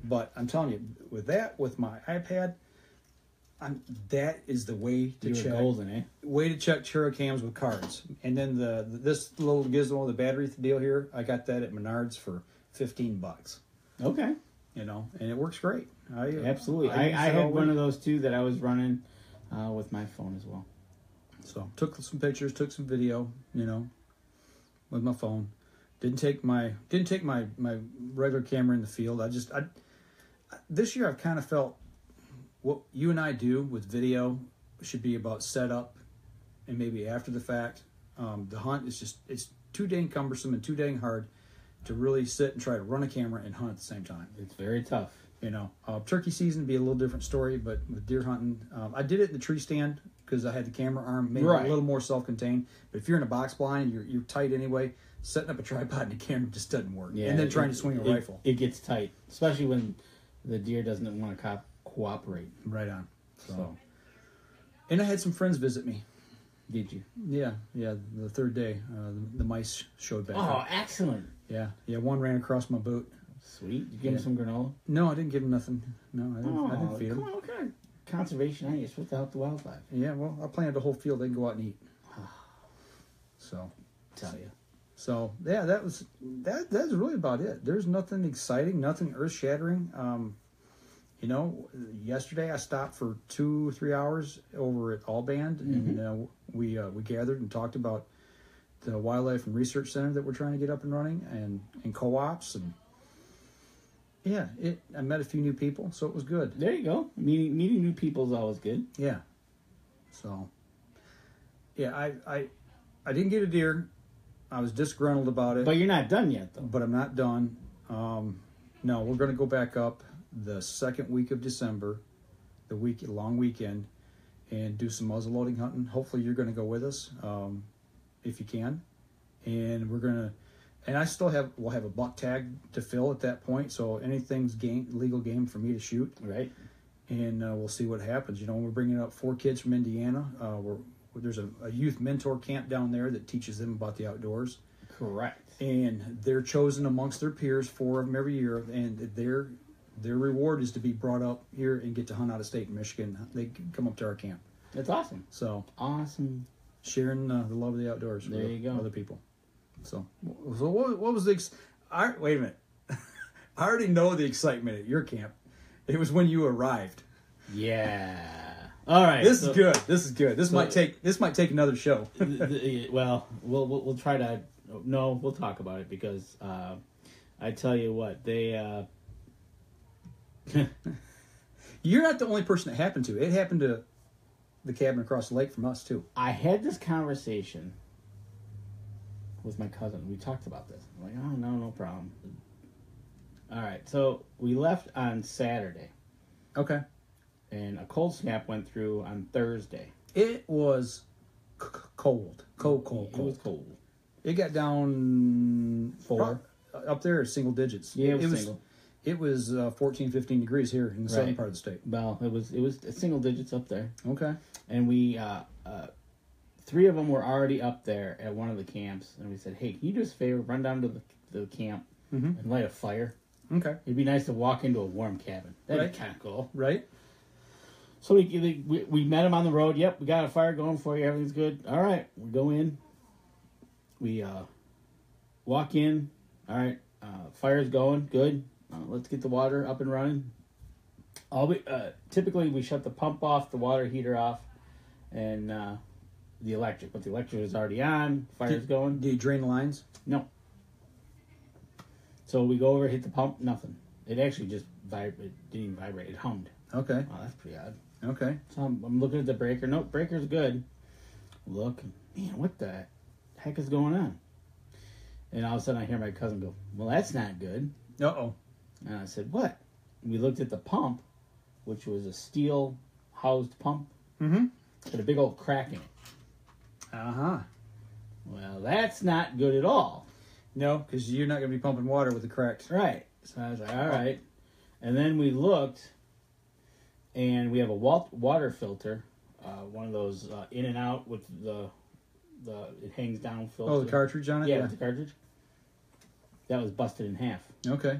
But I'm telling you, with my iPad, that is the way to check. Golden, eh? Way to check trail cams with cards. And then this little gizmo, the battery deal here, I got that at Menards for $15. Okay. And it works great. Absolutely. I had one of those too that I was running with my phone as well. So took some pictures, took some video, with my phone. Didn't take my regular camera in the field. This year I've kind of felt what you and I do with video should be about setup and maybe after the fact. The hunt is it's too dang cumbersome and too dang hard to really sit and try to run a camera and hunt at the same time. It's very tough. Turkey season would be a little different story, but with deer hunting, I did it in the tree stand because I had the camera arm maybe a little more self-contained. But if you're in a box blind, you're tight anyway. Setting up a tripod and a camera just doesn't work. Yeah, and then trying to swing a rifle. It gets tight, especially when the deer doesn't want to cooperate. Right on. So. And I had some friends visit me. Did you? Yeah. The third day, the mice showed back Oh, up. excellent. Yeah. One ran across my boot. Sweet. Did you give him some granola? No, I didn't give him nothing. No, I didn't feed him. Come on, what kind of conservation are you? You're supposed to help the wildlife. Yeah, well, I planted the whole field. They can go out and eat. So, Tell you. So yeah, that's really about it. There's nothing exciting, nothing earth shattering. Yesterday I stopped for 2-3 hours over at Allband, and we gathered and talked about the Wildlife and Research Center that we're trying to get up and running, and co-ops, and I met a few new people, so it was good. There you go. Meeting new people is always good. Yeah. So yeah, I didn't get a deer. I was disgruntled about it. But you're not done yet, though. But I'm not done. No, we're going to go back up the second week of December, long weekend, and do some muzzleloading hunting. Hopefully you're going to go with us, if you can. And we'll have a buck tag to fill at that point, so anything's legal game for me to shoot. Right. And we'll see what happens. We're bringing up 4 kids from Indiana. There's a youth mentor camp down there that teaches them about the outdoors. Correct. And they're chosen amongst their peers, 4 of them every year, and their reward is to be brought up here and get to hunt out of state in Michigan. They can come up to our camp. That's awesome. So awesome. Sharing the love of the outdoors there you go. Other people. So what was wait a minute. I already know the excitement at your camp. It was when you arrived. Yeah. All right. This is good. This might take another show. Well, we'll try to. No, we'll talk about it because I tell you what, they. You're not the only person it happened to. It happened to the cabin across the lake from us too. I had this conversation with my cousin. We talked about this. I'm like, oh no problem. All right, so we left on Saturday. Okay. And a cold snap went through on Thursday. It was cold. Cold. It was cold. It got down 4 up there, single digits. Yeah, it was single. It was 14, 15 degrees here in the southern part of the state. Well, it was single digits up there. Okay. And we 3 of them were already up there at one of the camps, and we said, "Hey, can you do us a favor? Run down to the camp and light a fire." Okay. It'd be nice to walk into a warm cabin. That'd be kind of cool. Right. So we met him on the road. Yep, we got a fire going for you. Everything's good. All right, we go in. We walk in. All right, fire's going. Good. Let's get the water up and running. Typically we shut the pump off, the water heater off, and the electric. But the electric is already on. Fire's going. Do you drain the lines? No. So we go over, hit the pump. Nothing. It actually just vibrated. Didn't even vibrate. It hummed. Okay. Oh, that's pretty odd. Okay. So I'm looking at the breaker. Nope, breaker's good. Look, man, what the heck is going on? And all of a sudden I hear my cousin go, "Well, that's not good." Uh-oh. And I said, "What?" And we looked at the pump, which was a steel housed pump. Mm-hmm. Had a big old crack in it. Uh-huh. Well, that's not good at all. No, because you're not going to be pumping water with a cracked. Right. So I was like, all right. And then we looked, and we have a water filter, one of those in and out with the it hangs down filter. Oh, the cartridge on it? Yeah, with the cartridge. That was busted in half. Okay.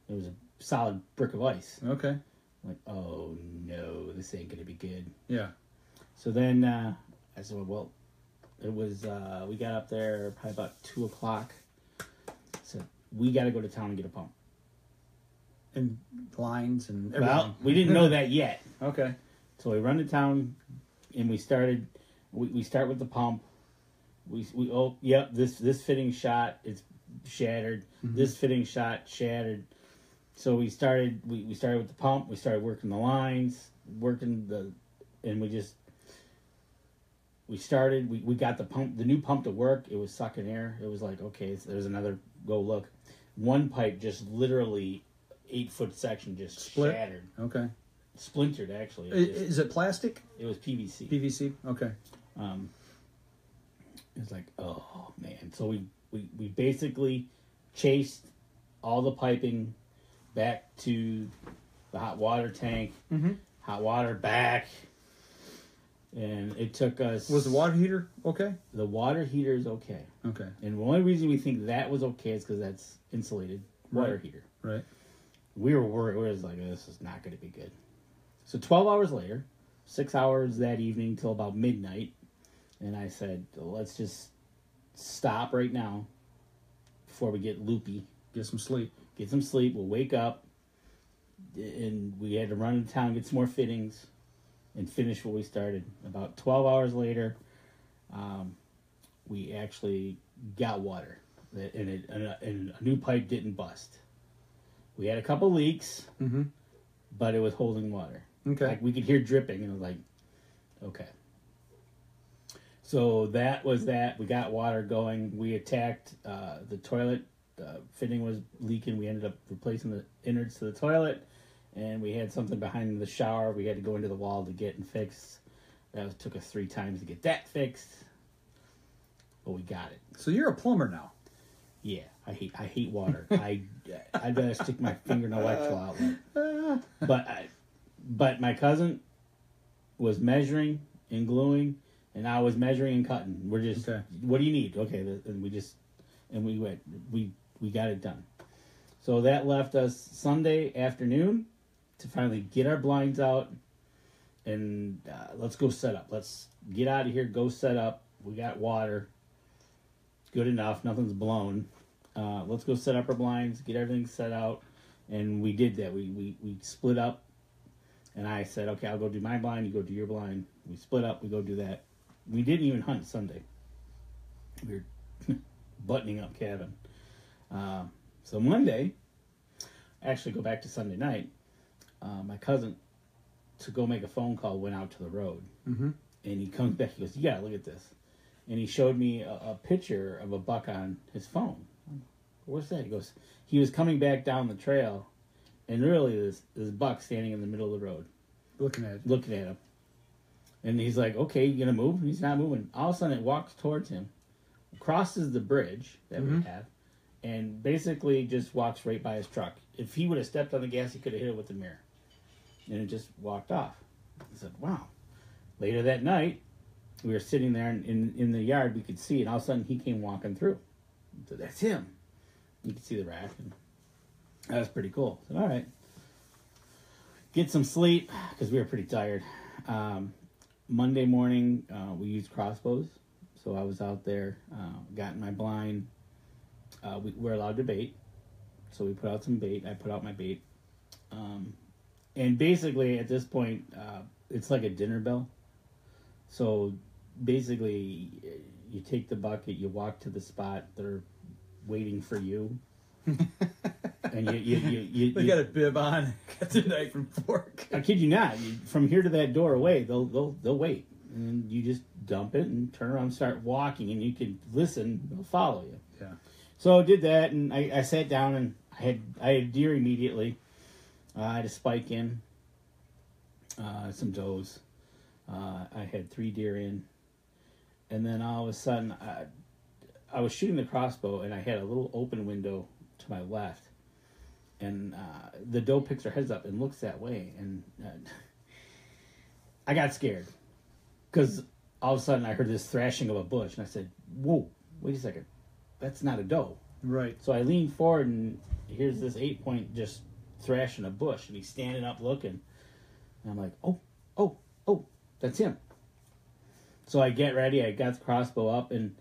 It was a solid brick of ice. Okay. I'm like, oh no, this ain't gonna be good. Yeah. So then I said, well, it was we got up there probably about 2:00. So we got to go to town and get a pump. And lines and everything. Well, we didn't know that yet. Okay. So we run to town, and we started. We start with the pump. This fitting shot is shattered. Mm-hmm. This fitting shot shattered. So we started. We started with the pump. We started working the lines, and we started. We got the new pump to work. It was sucking air. It was like, okay, so there's another go look. One pipe just literally 8-foot section just shattered. Okay. Splintered, actually. Is it plastic? It was PVC. PVC. Okay. It was like, oh man. So we basically chased all the piping back to the hot water tank. Mm-hmm. Hot water back. And it took us... Was the water heater okay? The water heater is okay. Okay. And the only reason we think that was okay is because that's insulated water heater. Right. We were worried. We was like, this is not going to be good. So 12 hours later, 6 hours that evening till about midnight, and I said, let's just stop right now before we get loopy. Get some sleep. Get some sleep. We'll wake up. And we had to run into town, get some more fittings, and finish what we started. About 12 hours later, we actually got water. And a new pipe didn't bust. We had a couple leaks, but it was holding water. Okay. Like we could hear dripping, and it was like, okay. So that was that. We got water going. We attacked the toilet. The fitting was leaking. We ended up replacing the innards to the toilet, and we had something behind the shower we had to go into the wall to get and fix. That took us 3 times to get that fixed, but we got it. So you're a plumber now. Yeah, I hate water. I'd rather stick my finger in an electrical outlet. But my cousin was measuring and gluing, and I was measuring and cutting. We're just, what do you need? Okay, and we got it done. So that left us Sunday afternoon to finally get our blinds out, and let's go set up. Let's get out of here, go set up. We got water. Good enough. Nothing's blown. Let's go set up our blinds, get everything set out, and we did that. We split up, and I said, okay, I'll go do my blind, you go do your blind. We split up, we go do that. We didn't even hunt Sunday. We were buttoning up cabin. So Monday, actually go back to Sunday night, my cousin, to go make a phone call, went out to the road. And he comes back, he goes, you gotta look at this. And he showed me a picture of a buck on his phone. What's that? He goes, he was coming back down the trail, and really this buck standing in the middle of the road. Looking at him. And he's like, okay, you gonna move? And he's not moving. All of a sudden it walks towards him, crosses the bridge that we have, and basically just walks right by his truck. If he would have stepped on the gas, he could have hit it with the mirror. And it just walked off. I said, wow. Later that night, we were sitting there in the yard, we could see, and all of a sudden he came walking through. So that's him. You could see the rack, and that was pretty cool. So, all right. Get some sleep, because we were pretty tired. Monday morning, we used crossbows. So I was out there, got in my blind. We're allowed to bait. So we put out some bait. I put out my bait. And basically, at this point, it's like a dinner bell. So basically, you take the bucket, you walk to the spot, they're waiting for you. And you got a bib on, got the knife and fork. I kid you not. From here to that door away, they'll wait, and you just dump it and turn around and start walking, and you can listen. They'll follow you. Yeah. So I did that, and I sat down, and I had deer immediately. I had a spike in, some does. I had 3 deer in, and then all of a sudden, I was shooting the crossbow, and I had a little open window to my left, and the doe picks her heads up and looks that way, and I got scared because all of a sudden I heard this thrashing of a bush, and I said, "Whoa, wait a second, that's not a doe." Right. So I leaned forward, and here's this 8-point just thrashing a bush, and he's standing up looking, and I'm like, "Oh, that's him." So I get ready. I got the crossbow up, and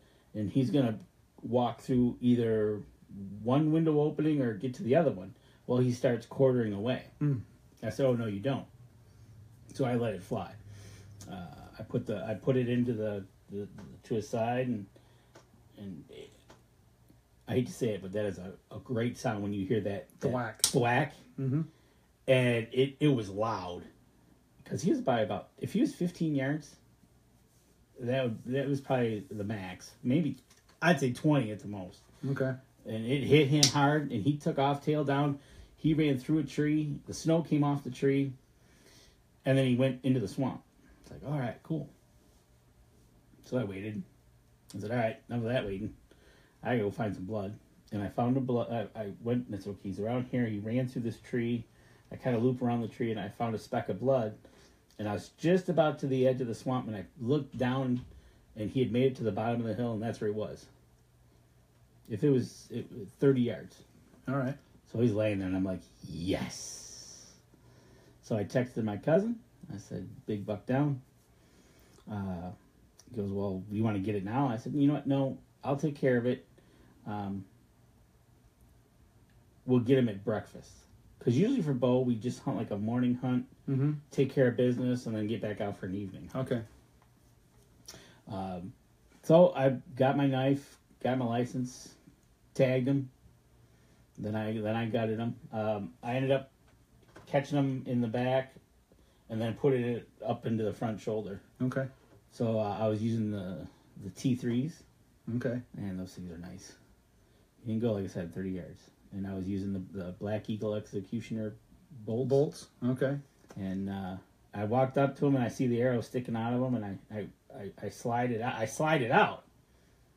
he's gonna walk through either one window opening or get to the other one. Well, he starts quartering away. I said, "Oh no, you don't." So I let it fly. I put it into the to his side, and I hate to say it, but that is a great sound when you hear that thwack. And it was loud because he was if he was 15 yards, that was probably the max. Maybe I'd say 20 at the most. Okay. And it hit him hard, and he took off, tail down. He ran through a tree. The snow came off the tree, and then he went into the swamp. It's like, all right, cool. So I waited. I said, all right, enough of that waiting. I gotta go find some blood. And I found the blood. I went, and it's okay, he's around here. He ran through this tree. I kind of looped around the tree, and I found a speck of blood. And I was just about to the edge of the swamp, and I looked down, and he had made it to the bottom of the hill, and that's where he was. If it was 30 yards. All right. So he's laying there, and I'm like, yes. So I texted my cousin. I said, big buck down. He goes, well, you want to get it now? I said, you know what? No, I'll take care of it. We'll get him at breakfast. Because usually for bow, we just hunt like a morning hunt, take care of business, and then get back out for an evening. Okay. So I got my knife, got my license, tagged him. Then I gutted him. I ended up catching him in the back, and then putting it up into the front shoulder. Okay. So I was using the T3s. Okay. And those things are nice. You can go, like I said, 30 yards. And I was using the Black Eagle Executioner bolts. Bolts. Okay. And I walked up to him, and I see the arrow sticking out of him, and I slide it out. I slide it out.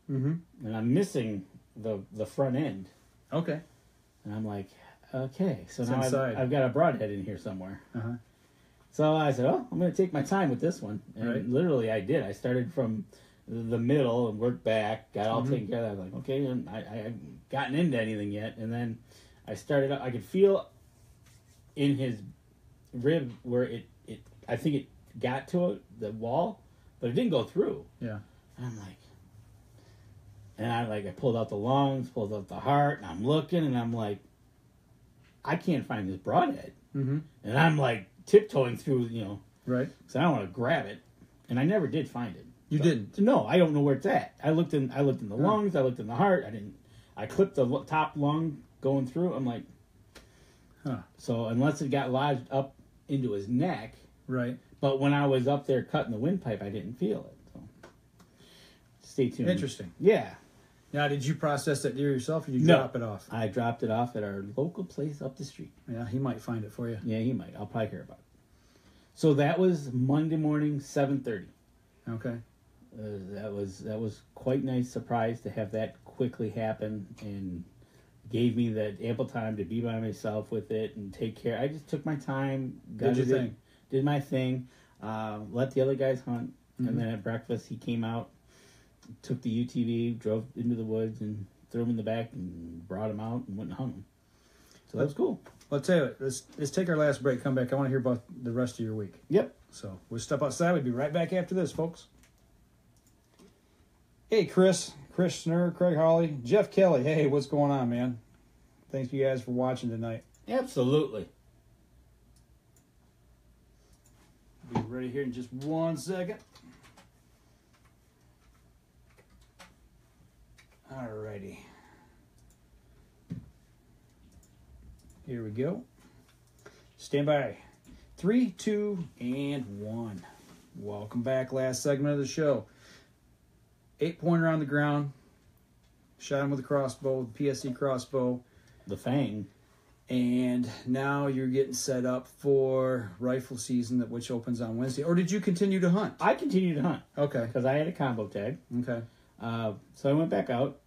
And I'm missing the front end. Okay. And I'm like, okay. So It's now inside. I've got a broadhead in here somewhere. So I said, oh, I'm going to take my time with this one. And literally I did. I started from the middle and worked back, got all taken care of. I was like, okay, and I haven't gotten into anything yet. And then I started up. I could feel in his rib where I think it got to the wall, but it didn't go through. Yeah. And I'm like, I pulled out the lungs, pulled out the heart, and I'm looking, and I'm like, I can't find this broadhead. And I'm like tiptoeing through, Right. because I don't want to grab it, and I never did find it. You didn't? No, I don't know where it's at. I looked in the lungs, I looked in the heart. I clipped the top lung going through. I'm like, so unless it got lodged up into his neck, right. But when I was up there cutting the windpipe, I didn't feel it. So stay tuned. Interesting. Yeah. Now, did you process that deer yourself, or did you No. drop it off? I dropped it off at our local place up the street. Yeah, he might find it for you. Yeah, he might. I'll probably hear about it. So that was Monday morning, 7:30. Okay. That was quite nice surprise to have that quickly happen, and gave me that ample time to be by myself with it and take care. I just took my time, Did your thing. Did my thing, let the other guys hunt, and then at breakfast he came out, took the UTV, drove into the woods, and threw him in the back and brought him out and went and hung him. So that was cool. Well, I'll tell you what, let's take our last break, come back. I want to hear about the rest of your week. Yep. So we'll step outside. We'll be right back after this, folks. Hey, Chris Snur, Craig Hawley, Jeff Kelly. Hey, what's going on, man? Thanks you guys for watching tonight. Absolutely. Be ready here in just 1 second. Alrighty. Here we go. Stand by. 3, 2, and 1. Welcome back. Last segment of the show. 8-pointer on the ground. Shot him with a crossbow, the PSC crossbow. The Fang. And now you're getting set up for rifle season, which opens on Wednesday. Or did you continue to hunt? I continued to hunt. Okay. Because I had a combo tag. Okay. So I went back out.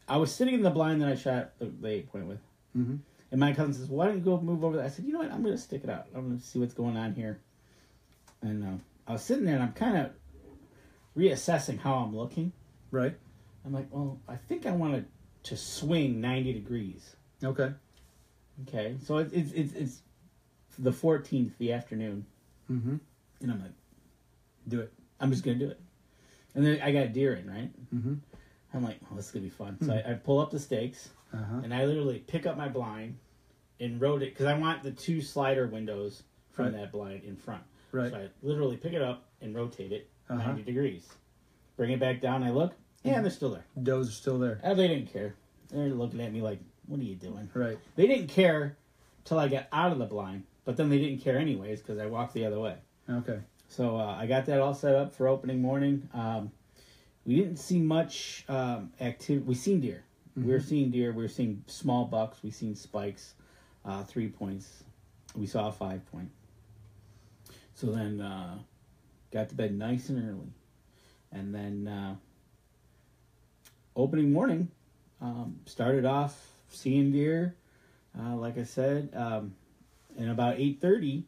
I was sitting in the blind that I shot the 8-point with. Mm-hmm. And my cousin says, why don't you go move over there? I said, you know what? I'm going to stick it out. I'm going to see what's going on here. And I was sitting there, and I'm kind of reassessing how I'm looking. Right. I'm like, well, I think I wanted to swing 90 degrees. Okay. Okay. So it's the 14th, the afternoon. Mm-hmm. And I'm like, Do it. I'm just going to do it. And then I got deer in, right? Mm-hmm. I'm like, oh, this is going to be fun. So I pull up the stakes, and I literally pick up my blind and rotate, because I want the 2 slider windows from that blind in front. Right. So I literally pick it up and rotate it 90 degrees. Bring it back down, I look, they're still there. Does are still there. They didn't care. They're looking at me like, what are you doing? Right. They didn't care till I got out of the blind, but then they didn't care anyways because I walked the other way. Okay. So I got that all set up for opening morning. We didn't see much activity. We seen deer. We were seeing deer. We were seeing small bucks. We seen spikes, 3 points. We saw a 5-point. So then got to bed nice and early. And then opening morning, started off seeing deer, like I said. And about 8:30,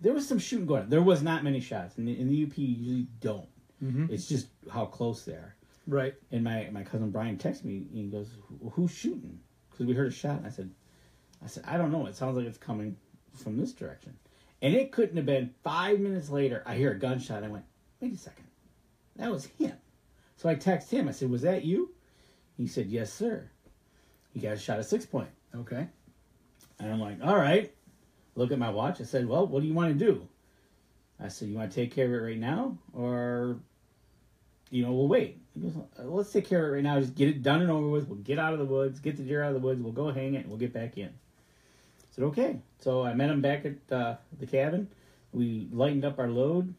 there was some shooting going on. There was not many shots. In the UP, you usually don't. Mm-hmm. It's just how close they are. Right. And my cousin Brian texted me, and he goes, who's shooting? Because we heard a shot. And I said, I don't know. It sounds like it's coming from this direction. And it couldn't have been 5 minutes later. I hear a gunshot. I went, wait a second. That was him. So I texted him. I said, was that you? He said, yes, sir. He got a shot at 6-point. Okay. And I'm like, all right. Look at my watch. I said, well, what do you want to do? I said, you want to take care of it right now? Or, we'll wait. He goes, let's take care of it right now. Just get it done and over with. We'll get out of the woods, get the deer out of the woods. We'll go hang it, and we'll get back in. I said, okay. So I met him back at the cabin. We lightened up our load,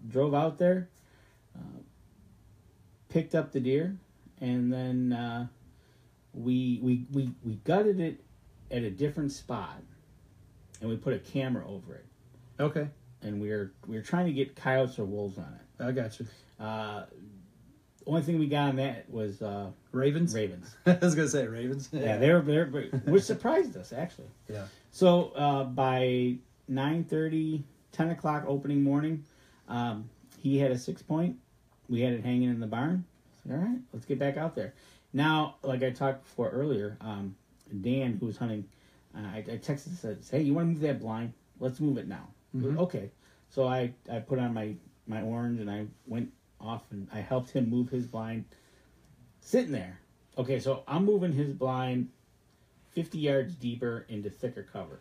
drove out there, picked up the deer, and then we gutted it at a different spot, and we put a camera over it. Okay. And we were trying to get coyotes or wolves on it. I got you. Only thing we got on that was Ravens. Ravens. I was gonna say ravens. Yeah, they were which surprised us actually. Yeah. So by 9:30, 10 o'clock opening morning, he had a 6-point. We had it hanging in the barn. I said, all right, let's get back out there. Now, like I talked before earlier, Dan, who was hunting, I texted and said, hey, you want to move that blind? Let's move it now. Mm-hmm. Okay. So I put on my orange and I went off and I helped him move his blind sitting there. Okay, so I'm moving his blind 50 yards deeper into thicker cover,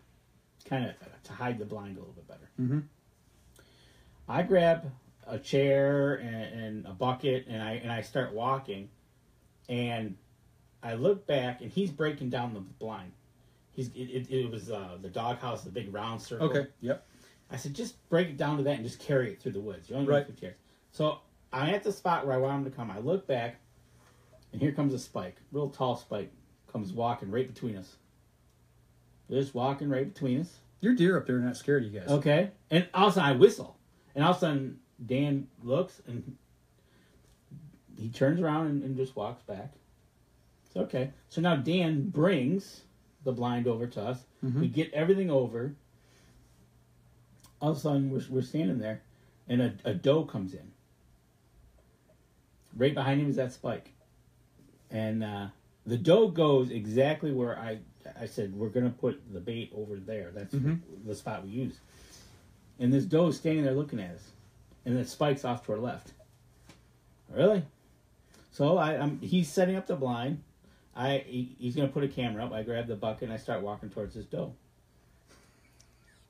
kind of to hide the blind a little bit better. Mm-hmm. I grab a chair and a bucket and I start walking, and I look back and he's breaking down the blind. It was the doghouse, the big round circle. Okay. Yep. I said, just break it down to that and just carry it through the woods. You only Right. need 50 yards. So I'm at the spot where I want him to come. I look back, and here comes a spike. Real tall spike comes walking right between us. Just walking right between us. Your deer up there are not scared of you guys. Okay. And all of a sudden I whistle. And all of a sudden Dan looks, and he turns around and just walks back. It's okay. So now Dan brings the blind over to us. Mm-hmm. We get everything over. All of a sudden, we're standing there, and a doe comes in. Right behind him is that spike. And the doe goes exactly where I said, we're going to put the bait over there. That's the spot we use. And this doe is standing there looking at us. And the spike's off to our left. Really? So he's setting up the blind. He's going to put a camera up. I grab the bucket, and I start walking towards this doe.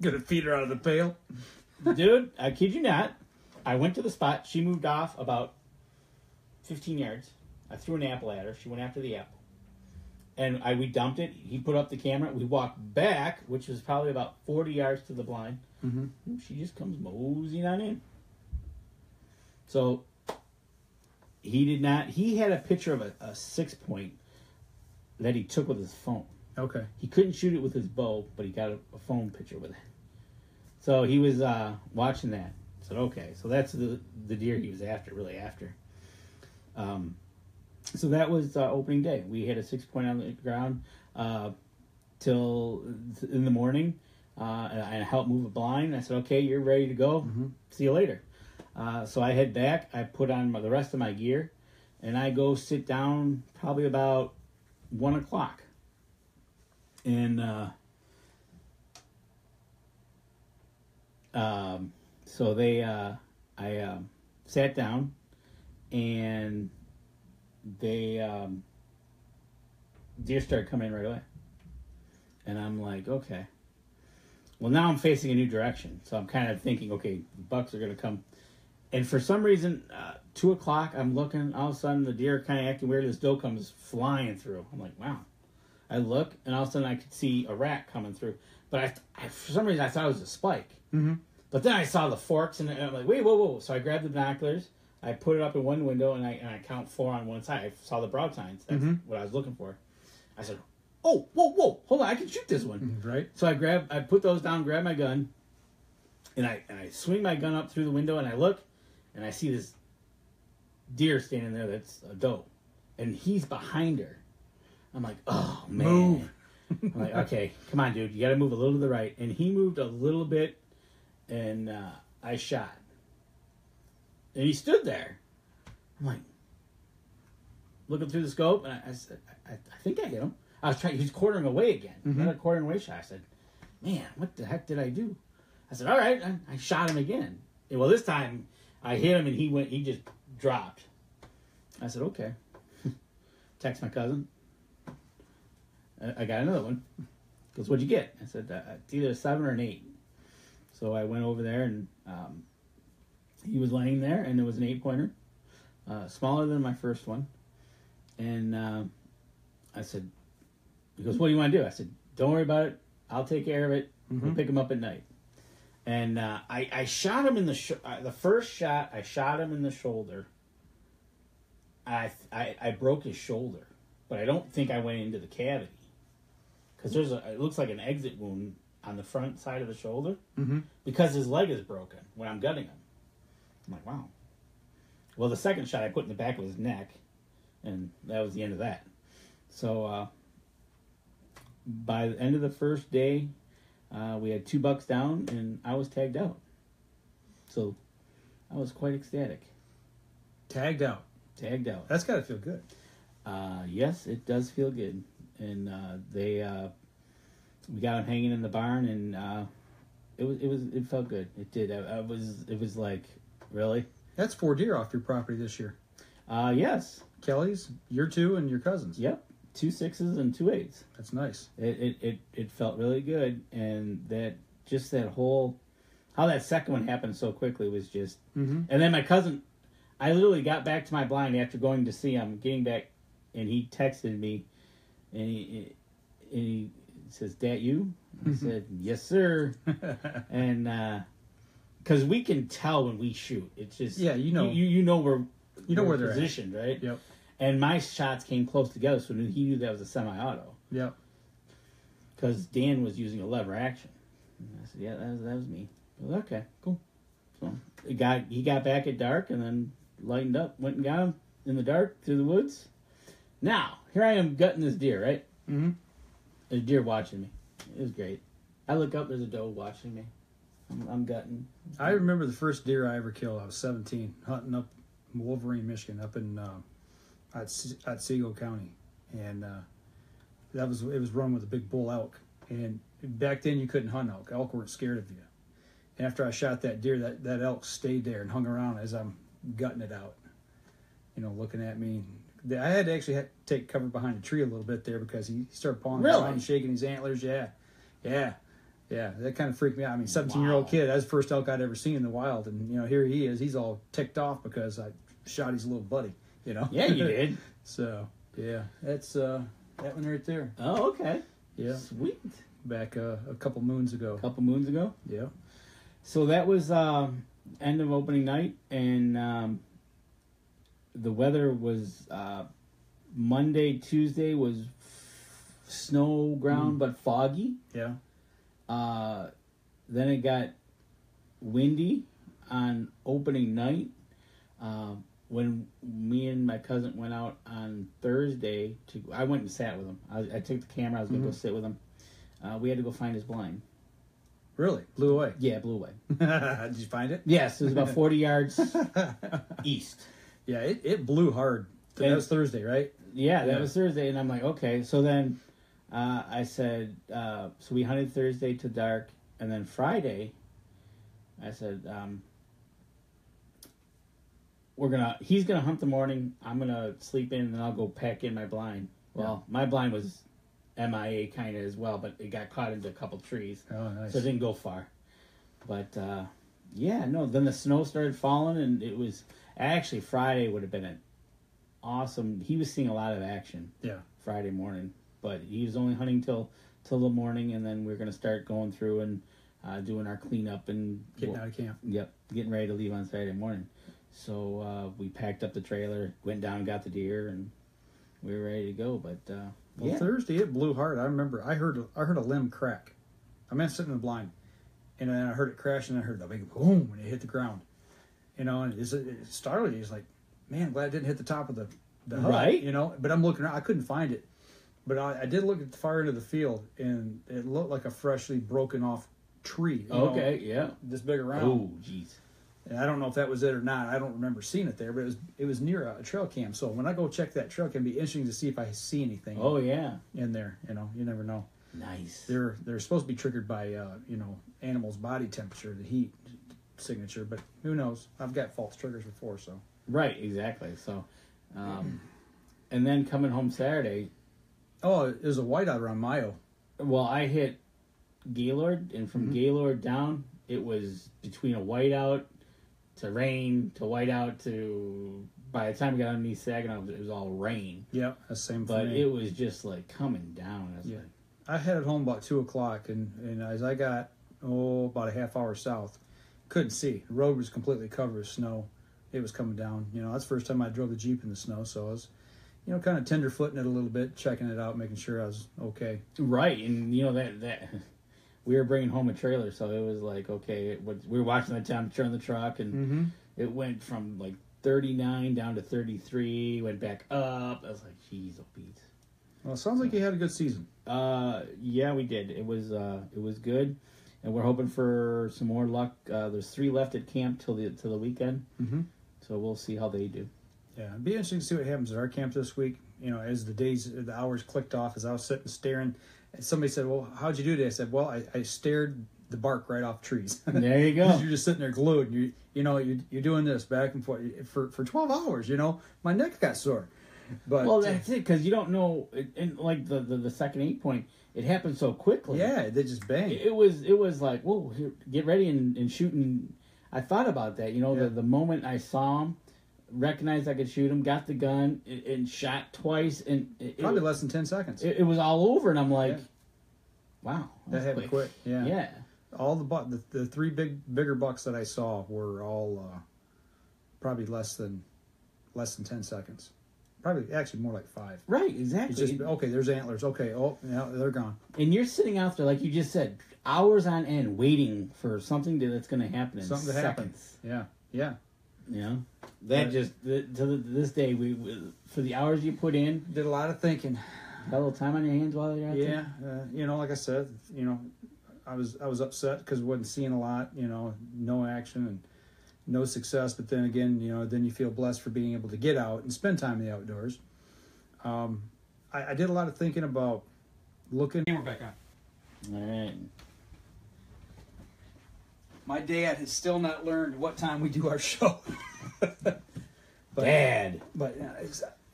Gonna feed her out of the pail? Dude, I kid you not. I went to the spot. She moved off about 15 yards. I threw an apple at her. She went after the apple. And we dumped it. He put up the camera. We walked back, which was probably about 40 yards to the blind. Mm-hmm. She just comes moseying on in. So he did not. He had a picture of a 6-point that he took with his phone. Okay. He couldn't shoot it with his bow, but he got a phone picture with it. So he was watching that. I said, okay, so that's the deer he was really after. So that was opening day. We had a 6-point on the ground till in the morning. And I helped move a blind. I said, okay, you're ready to go. Mm-hmm. See you later. So I head back. I put on the rest of my gear, and I go sit down probably about 1 o'clock. And so I sat down, and deer started coming in right away. And I'm like, okay. Well, now I'm facing a new direction. So I'm kind of thinking, okay, bucks are going to come. And for some reason, 2 o'clock, I'm looking, all of a sudden the deer are kind of acting weird. This doe comes flying through. I'm like, wow. I look, and all of a sudden I could see a rat coming through. But I for some reason, I thought it was a spike. Mm-hmm. But then I saw the forks, and I'm like, wait, whoa. So I grabbed the binoculars. I put it up in one window, and I count 4 on one side. I saw the broad tines. That's what I was looking for. I said, oh, whoa, hold on, I can shoot this one. Right. So I put those down, grab my gun, and I swing my gun up through the window, and I look, and I see this deer standing there that's a doe. And he's behind her. I'm like, oh, man. Move. I'm like, okay, come on, dude. You got to move a little to the right. And he moved a little bit, and I shot. And he stood there. I'm like, looking through the scope, and I said, I think I hit him. He's quartering away again. Another quartering away shot. I said, man, what the heck did I do? I said, all right, I shot him again. And, well, this time I hit him, and he just dropped. I said, okay. Text my cousin. I got another one. He goes, what'd you get? I said, it's either a 7 or an 8. So I went over there, and he was laying there, and it was an 8-pointer, smaller than my first one. And I said, he goes, what do you want to do? I said, don't worry about it. I'll take care of it. We'll pick him up at night. And I shot him in the first shot, I shot him in the shoulder. I broke his shoulder, but I don't think I went into the cavity. Because it looks like an exit wound on the front side of the shoulder. Because his leg is broken when I'm gutting him. I'm like, wow. Well, the second shot I put in the back of his neck, and that was the end of that. So by the end of the first day, we had 2 bucks down, and I was tagged out. So I was quite ecstatic. Tagged out. That's got to feel good. Yes, it does feel good. And we got him hanging in the barn, and it felt good. It did. It was like, really? That's 4 deer off your property this year. Yes. Kelly's, your 2, and your cousins. Yep. 2 6s and 2 8s. That's nice. It felt really good, and that whole, how that second one happened so quickly was just. And then my cousin, I literally got back to my blind after going to see him, getting back, and he texted me, and he says, "That you?" I said, "Yes, sir." And because we can tell when we shoot, it's just you know where they're positioned, at. right? Yep. And my shots came close together, so he knew that was a semi-auto. Yep. Because Dan was using a lever action. And I said, "Yeah, that was me." I was, okay, cool. So he got back at dark, and then lightened up, went and got him in the dark through the woods. Now here I am gutting this deer, right? There's a deer watching me. It was great. I look up, there's a doe watching me. I'm gutting. I remember the first deer I ever killed. I was 17, hunting up Wolverine, Michigan, up in Otsego County, and it was run with a big bull elk. And back then you couldn't hunt elk. Elk weren't scared of you. And after I shot that deer, that elk stayed there and hung around as I'm gutting it out. Looking at me. I had to actually take cover behind a tree a little bit there because he started pawing around and shaking his antlers. Yeah. That kind of freaked me out. I mean, 17-year-old kid. That was the first elk I'd ever seen in the wild, and here he is. He's all ticked off because I shot his little buddy. Yeah, you did. So yeah, that's that one right there. Oh, okay. Yeah, sweet. Back a couple moons ago. Yeah. So that was end of opening night, and the weather was Monday, Tuesday was snow ground but foggy. Yeah. Then it got windy on opening night. When me and my cousin went out on Thursday, I went and sat with him. I took the camera. I was going to go sit with him. We had to go find his blind. Really? Blew away? Yeah, it blew away. Did you find it? Yes, it was about 40 yards east. Yeah, it blew hard. That was Thursday, right? Yeah, that was Thursday. And I'm like, okay. So then I said, so we hunted Thursday to dark. And then Friday, I said, he's gonna hunt the morning. I'm gonna sleep in, and then I'll go pack in my blind. Well, my blind was MIA kind of as well, but it got caught into a couple trees. Oh, nice. So it didn't go far. But then the snow started falling, and it was actually Friday would have been an awesome. He was seeing a lot of action. Yeah. Friday morning, but he was only hunting till the morning, and then we're gonna start going through and doing our cleanup and getting out of camp. Yep, getting ready to leave on Saturday morning. So we packed up the trailer, went down and got the deer, and we were ready to go. But Thursday it blew hard. I remember I heard a limb crack. I'm sitting in the blind, and then I heard it crash, and I heard the big boom when it hit the ground. And it startled you. It's like, man, I'm glad it didn't hit the top of the hut, right. But I'm looking around, I couldn't find it. But I did look at the far end of the field, and it looked like a freshly broken off tree. Okay, yeah. This big around. Oh, jeez. And I don't know if that was it or not. I don't remember seeing it there, but it was near a trail cam. So when I go check that trail cam, it'd be interesting to see if I see anything. Oh, yeah. In there, you never know. Nice. They're supposed to be triggered by animals' body temperature, the heat signature, but who knows? I've got false triggers before, so. Right, exactly. So, and then coming home Saturday. Oh, it was a whiteout around Mayo. Well, I hit Gaylord, and from Gaylord down, it was between a whiteout to rain to whiteout to. By the time we got underneath Saginaw, it was all rain. Yeah, that's the same for but me. It was just like coming down. I headed home about 2:00, and as I got about a half hour south, couldn't see. The road was completely covered with snow. It was coming down. That's the first time I drove the Jeep in the snow, so I was, kind of tenderfooting it a little bit, checking it out, making sure I was okay. Right, and that we were bringing home a trailer, so it was like, okay, we were watching the temperature on the truck, and it went from like 39 down to 33, went back up. I was like, geez, oh, Pete. Well, it sounds like you had a good season. Yeah, we did. It was good, and we're hoping for some more luck. There's 3 left at camp till the weekend, so we'll see how they do. Yeah, it'd be interesting to see what happens at our camp this week. As the hours clicked off, as I was sitting staring, and somebody said, "Well, how'd you do today?" I said, "Well, I stared the bark right off trees." There you go. You're just sitting there glued, and you're doing this back and forth for 12 hours. My neck got sore. But well, that's it, because you don't know. And like the second 8 point, it happened so quickly. Yeah, they just bang. It was like, whoa, here, get ready and shoot. And I thought about that. The moment I saw him, recognized I could shoot him, got the gun and shot twice, and probably less than 10 seconds. It was all over, and I'm like, wow, that happened quick. Yeah, yeah. All the 3 bigger bucks that I saw were all probably less than 10 seconds. Probably actually more like 5. Right, exactly. It's just, okay, there's antlers. Okay, they're gone. And you're sitting out there, like you just said, hours on end, waiting for something that's going to happen in something seconds. To happen. Yeah. To this day, we for the hours you put in, did a lot of thinking. Got a little time on your hands while you're out there. Yeah, like I said, I was upset because I wasn't seeing a lot. No action and no success. But then again, then you feel blessed for being able to get out and spend time in the outdoors. I did a lot of thinking about looking. We're back on. All right. My dad has still not learned what time we do our show. Dad. But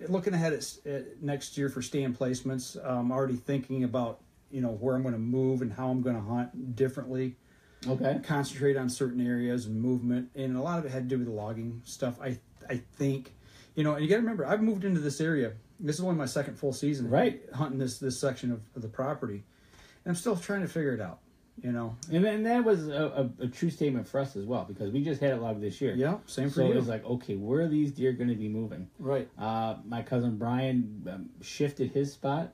looking ahead at next year for stand placements, I'm already thinking about where I'm going to move and how I'm going to hunt differently. Okay. Concentrate on certain areas and movement, and a lot of it had to do with the logging stuff. I think, and you got to remember, I've moved into this area. This is only my second full season, right? Hunting this section of the property, and I'm still trying to figure it out. And that was a true statement for us as well, because we just had it logged this year. Yeah, same for you. So it was like, okay, where are these deer going to be moving? Right. My cousin Brian shifted his spot,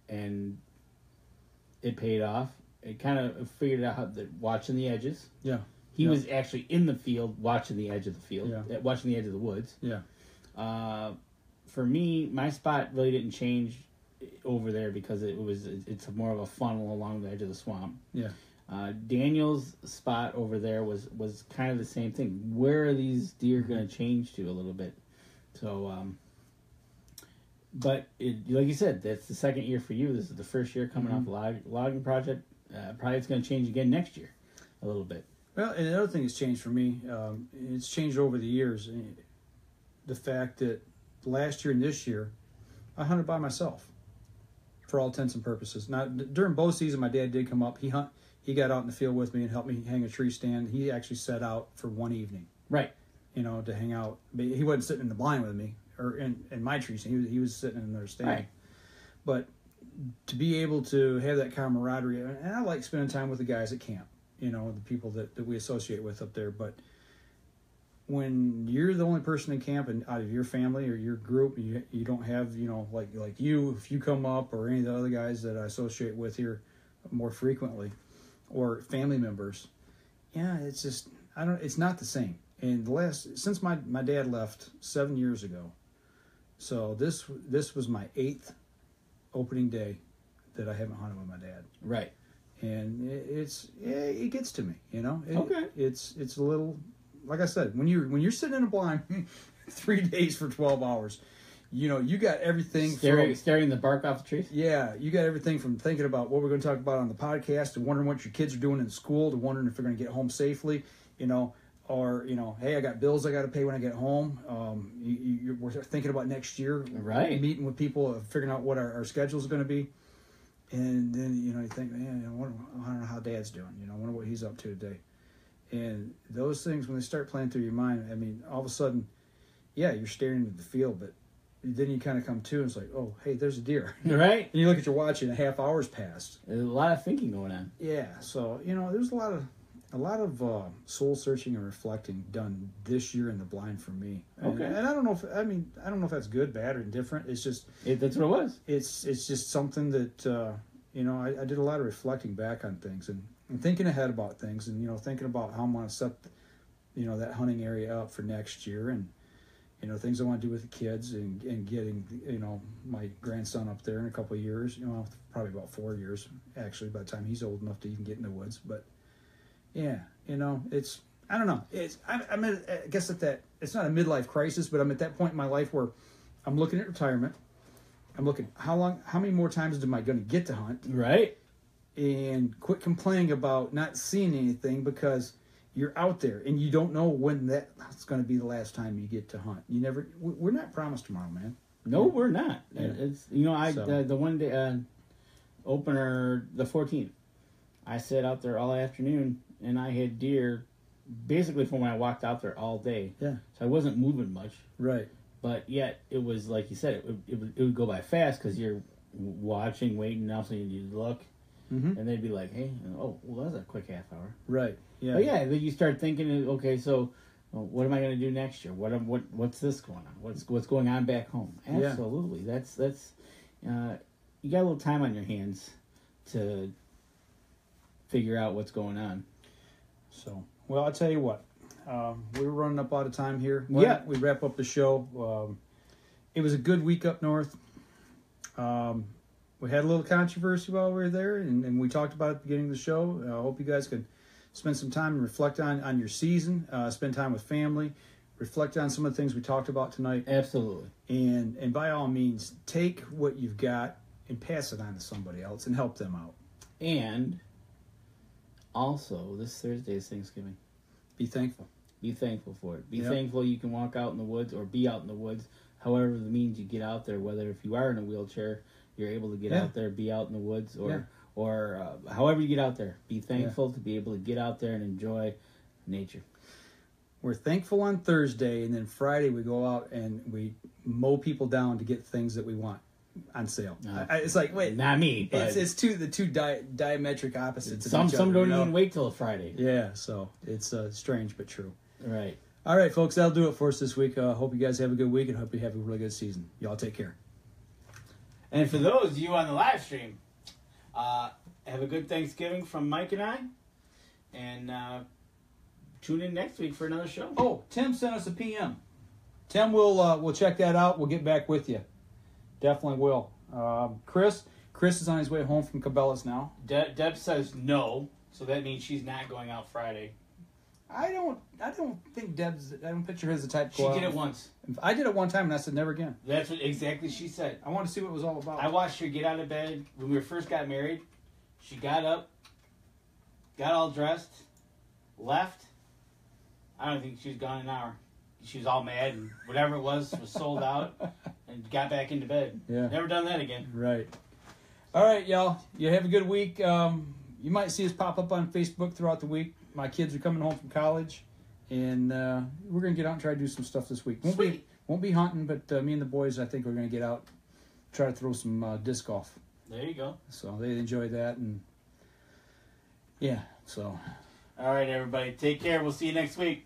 and it paid off. It kind of figured out how watching the edges. Yeah. He was actually in the field watching the edge of the field, watching the edge of the woods. Yeah. For me, my spot really didn't change over there because it's more of a funnel along the edge of the swamp. Yeah. Daniel's spot over there was kind of the same thing. Where are these deer going to change to a little bit? So, but like you said, that's the second year for you. This is the first year coming off the logging project. Probably it's going to change again next year, a little bit. Well, and another thing that's changed for me, it's changed over the years. The fact that last year and this year, I hunted by myself. For all intents and purposes. Now, during bow season, my dad did come up. He got out in the field with me and helped me hang a tree stand. He actually set out for one evening. Right. To hang out. But he wasn't sitting in the blind with me or in my tree stand. He was sitting in their stand. Right. But to be able to have that camaraderie, and I like spending time with the guys at camp, the people that we associate with up there. But when you're the only person in camp and out of your family or your group, you don't have, like you, if you come up or any of the other guys that I associate with here more frequently or family members, it's just, it's not the same. And since my dad left 7 years ago, so this was my 8th opening day that I haven't hunted with my dad. Right. and it gets to me, you know. Okay. It's a little, like I said, when you're sitting in a blind 3 days for 12 hours, you know, you got everything staring the bark off the trees. Yeah, you got everything from thinking about what we're going to talk about on the podcast to wondering what your kids are doing in school to wondering if they're going to get home safely, you know, or, you know, hey, I got bills I got to pay when I get home. We're thinking about next year, right? Meeting with people, figuring out what our schedule is going to be, and then you know you think, man, I don't know how Dad's doing. You know, I wonder what he's up to today. And those things, when they start playing through your mind, I mean, all of a sudden, yeah, you're staring at the field, but then you kind of come to and it's like, oh, hey, there's a deer. Right. And you look at your watch and a half hour's passed. There's a lot of thinking going on. Yeah. So, you know, there's a lot of soul searching and reflecting done this year in the blind for me. Okay. And I don't know if that's good, bad, or indifferent. It's just that's what it was. It's just something that you know, I did a lot of reflecting back on things and thinking ahead about things, and you know, thinking about how I'm going to set, you know, that hunting area up for next year, and you know, things I want to do with the kids, and getting, you know, my grandson up there in a couple of years, you know, probably about 4 years actually by the time he's old enough to even get in the woods. But yeah, you know, it's, I don't know, I'm at, I guess at that, it's not a midlife crisis, but I'm at that point in my life where I'm looking at retirement. I'm looking, how many more times am I going to get to hunt? Right. And quit complaining about not seeing anything, because you're out there and you don't know when that's going to be the last time you get to hunt. We're not promised tomorrow, man. No, we're not. Yeah. It's, you know, So. The one day opener, the 14th, I sat out there all afternoon and I had deer basically from when I walked out there all day. Yeah. So I wasn't moving much. Right. But yet it was, like you said, it would go by fast because you're watching, waiting, and also you look, and they'd be like, hey, oh, well, that was a quick half hour. Right. Yeah. But yeah, then you start thinking, okay, so what am I going to do next year? What's this going on? What's going on back home? Absolutely. Yeah. That's you got a little time on your hands to figure out what's going on. So, well, I'll tell you what. We're running up out of time here. Yeah. We wrap up the show. It was a good week up north. We had a little controversy while we were there, and we talked about it at the beginning of the show. I hope you guys could spend some time and reflect on your season, spend time with family, reflect on some of the things we talked about tonight. Absolutely. And by all means, take what you've got and pass it on to somebody else and help them out. And also, this Thursday is Thanksgiving. Be thankful. Be thankful for it. Be Yep. thankful you can walk out in the woods or be out in the woods, however the means you get out there, whether if you are in a wheelchair, you're able to get out there, be out in the woods, or however you get out there. Be thankful to be able to get out there and enjoy nature. We're thankful on Thursday, and then Friday we go out and we mow people down to get things that we want on sale. It's like, wait, not me, but it's the two diametric opposites. Some of each other, don't even wait till a Friday. Yeah, so it's strange but true. Right. All right, folks, that'll do it for us this week. Hope you guys have a good week, and hope you have a really good season. Y'all take care. And for those of you on the live stream, have a good Thanksgiving from Mike and I, and tune in next week for another show. Oh, Tim sent us a PM. Tim, we'll check that out. We'll get back with you. Definitely will. Chris is on his way home from Cabela's now. Deb says no, so that means she's not going out Friday. I don't think Deb's. I don't picture her as the type. She did it once. I did it one time, and I said never again. That's what exactly she said. I want to see what it was all about. I watched her get out of bed when we first got married. She got up, got all dressed, left. I don't think she was gone an hour. She was all mad, and whatever it was sold out, and got back into bed. Yeah. Never done that again. Right. All right, y'all. You have a good week. You might see us pop up on Facebook throughout the week. My kids are coming home from college, and we're gonna get out and try to do some stuff this week. Won't be hunting, but me and the boys, I think we're gonna get out, try to throw some disc golf. There you go. So they enjoy that, and yeah. So. All right, everybody. Take care. We'll see you next week.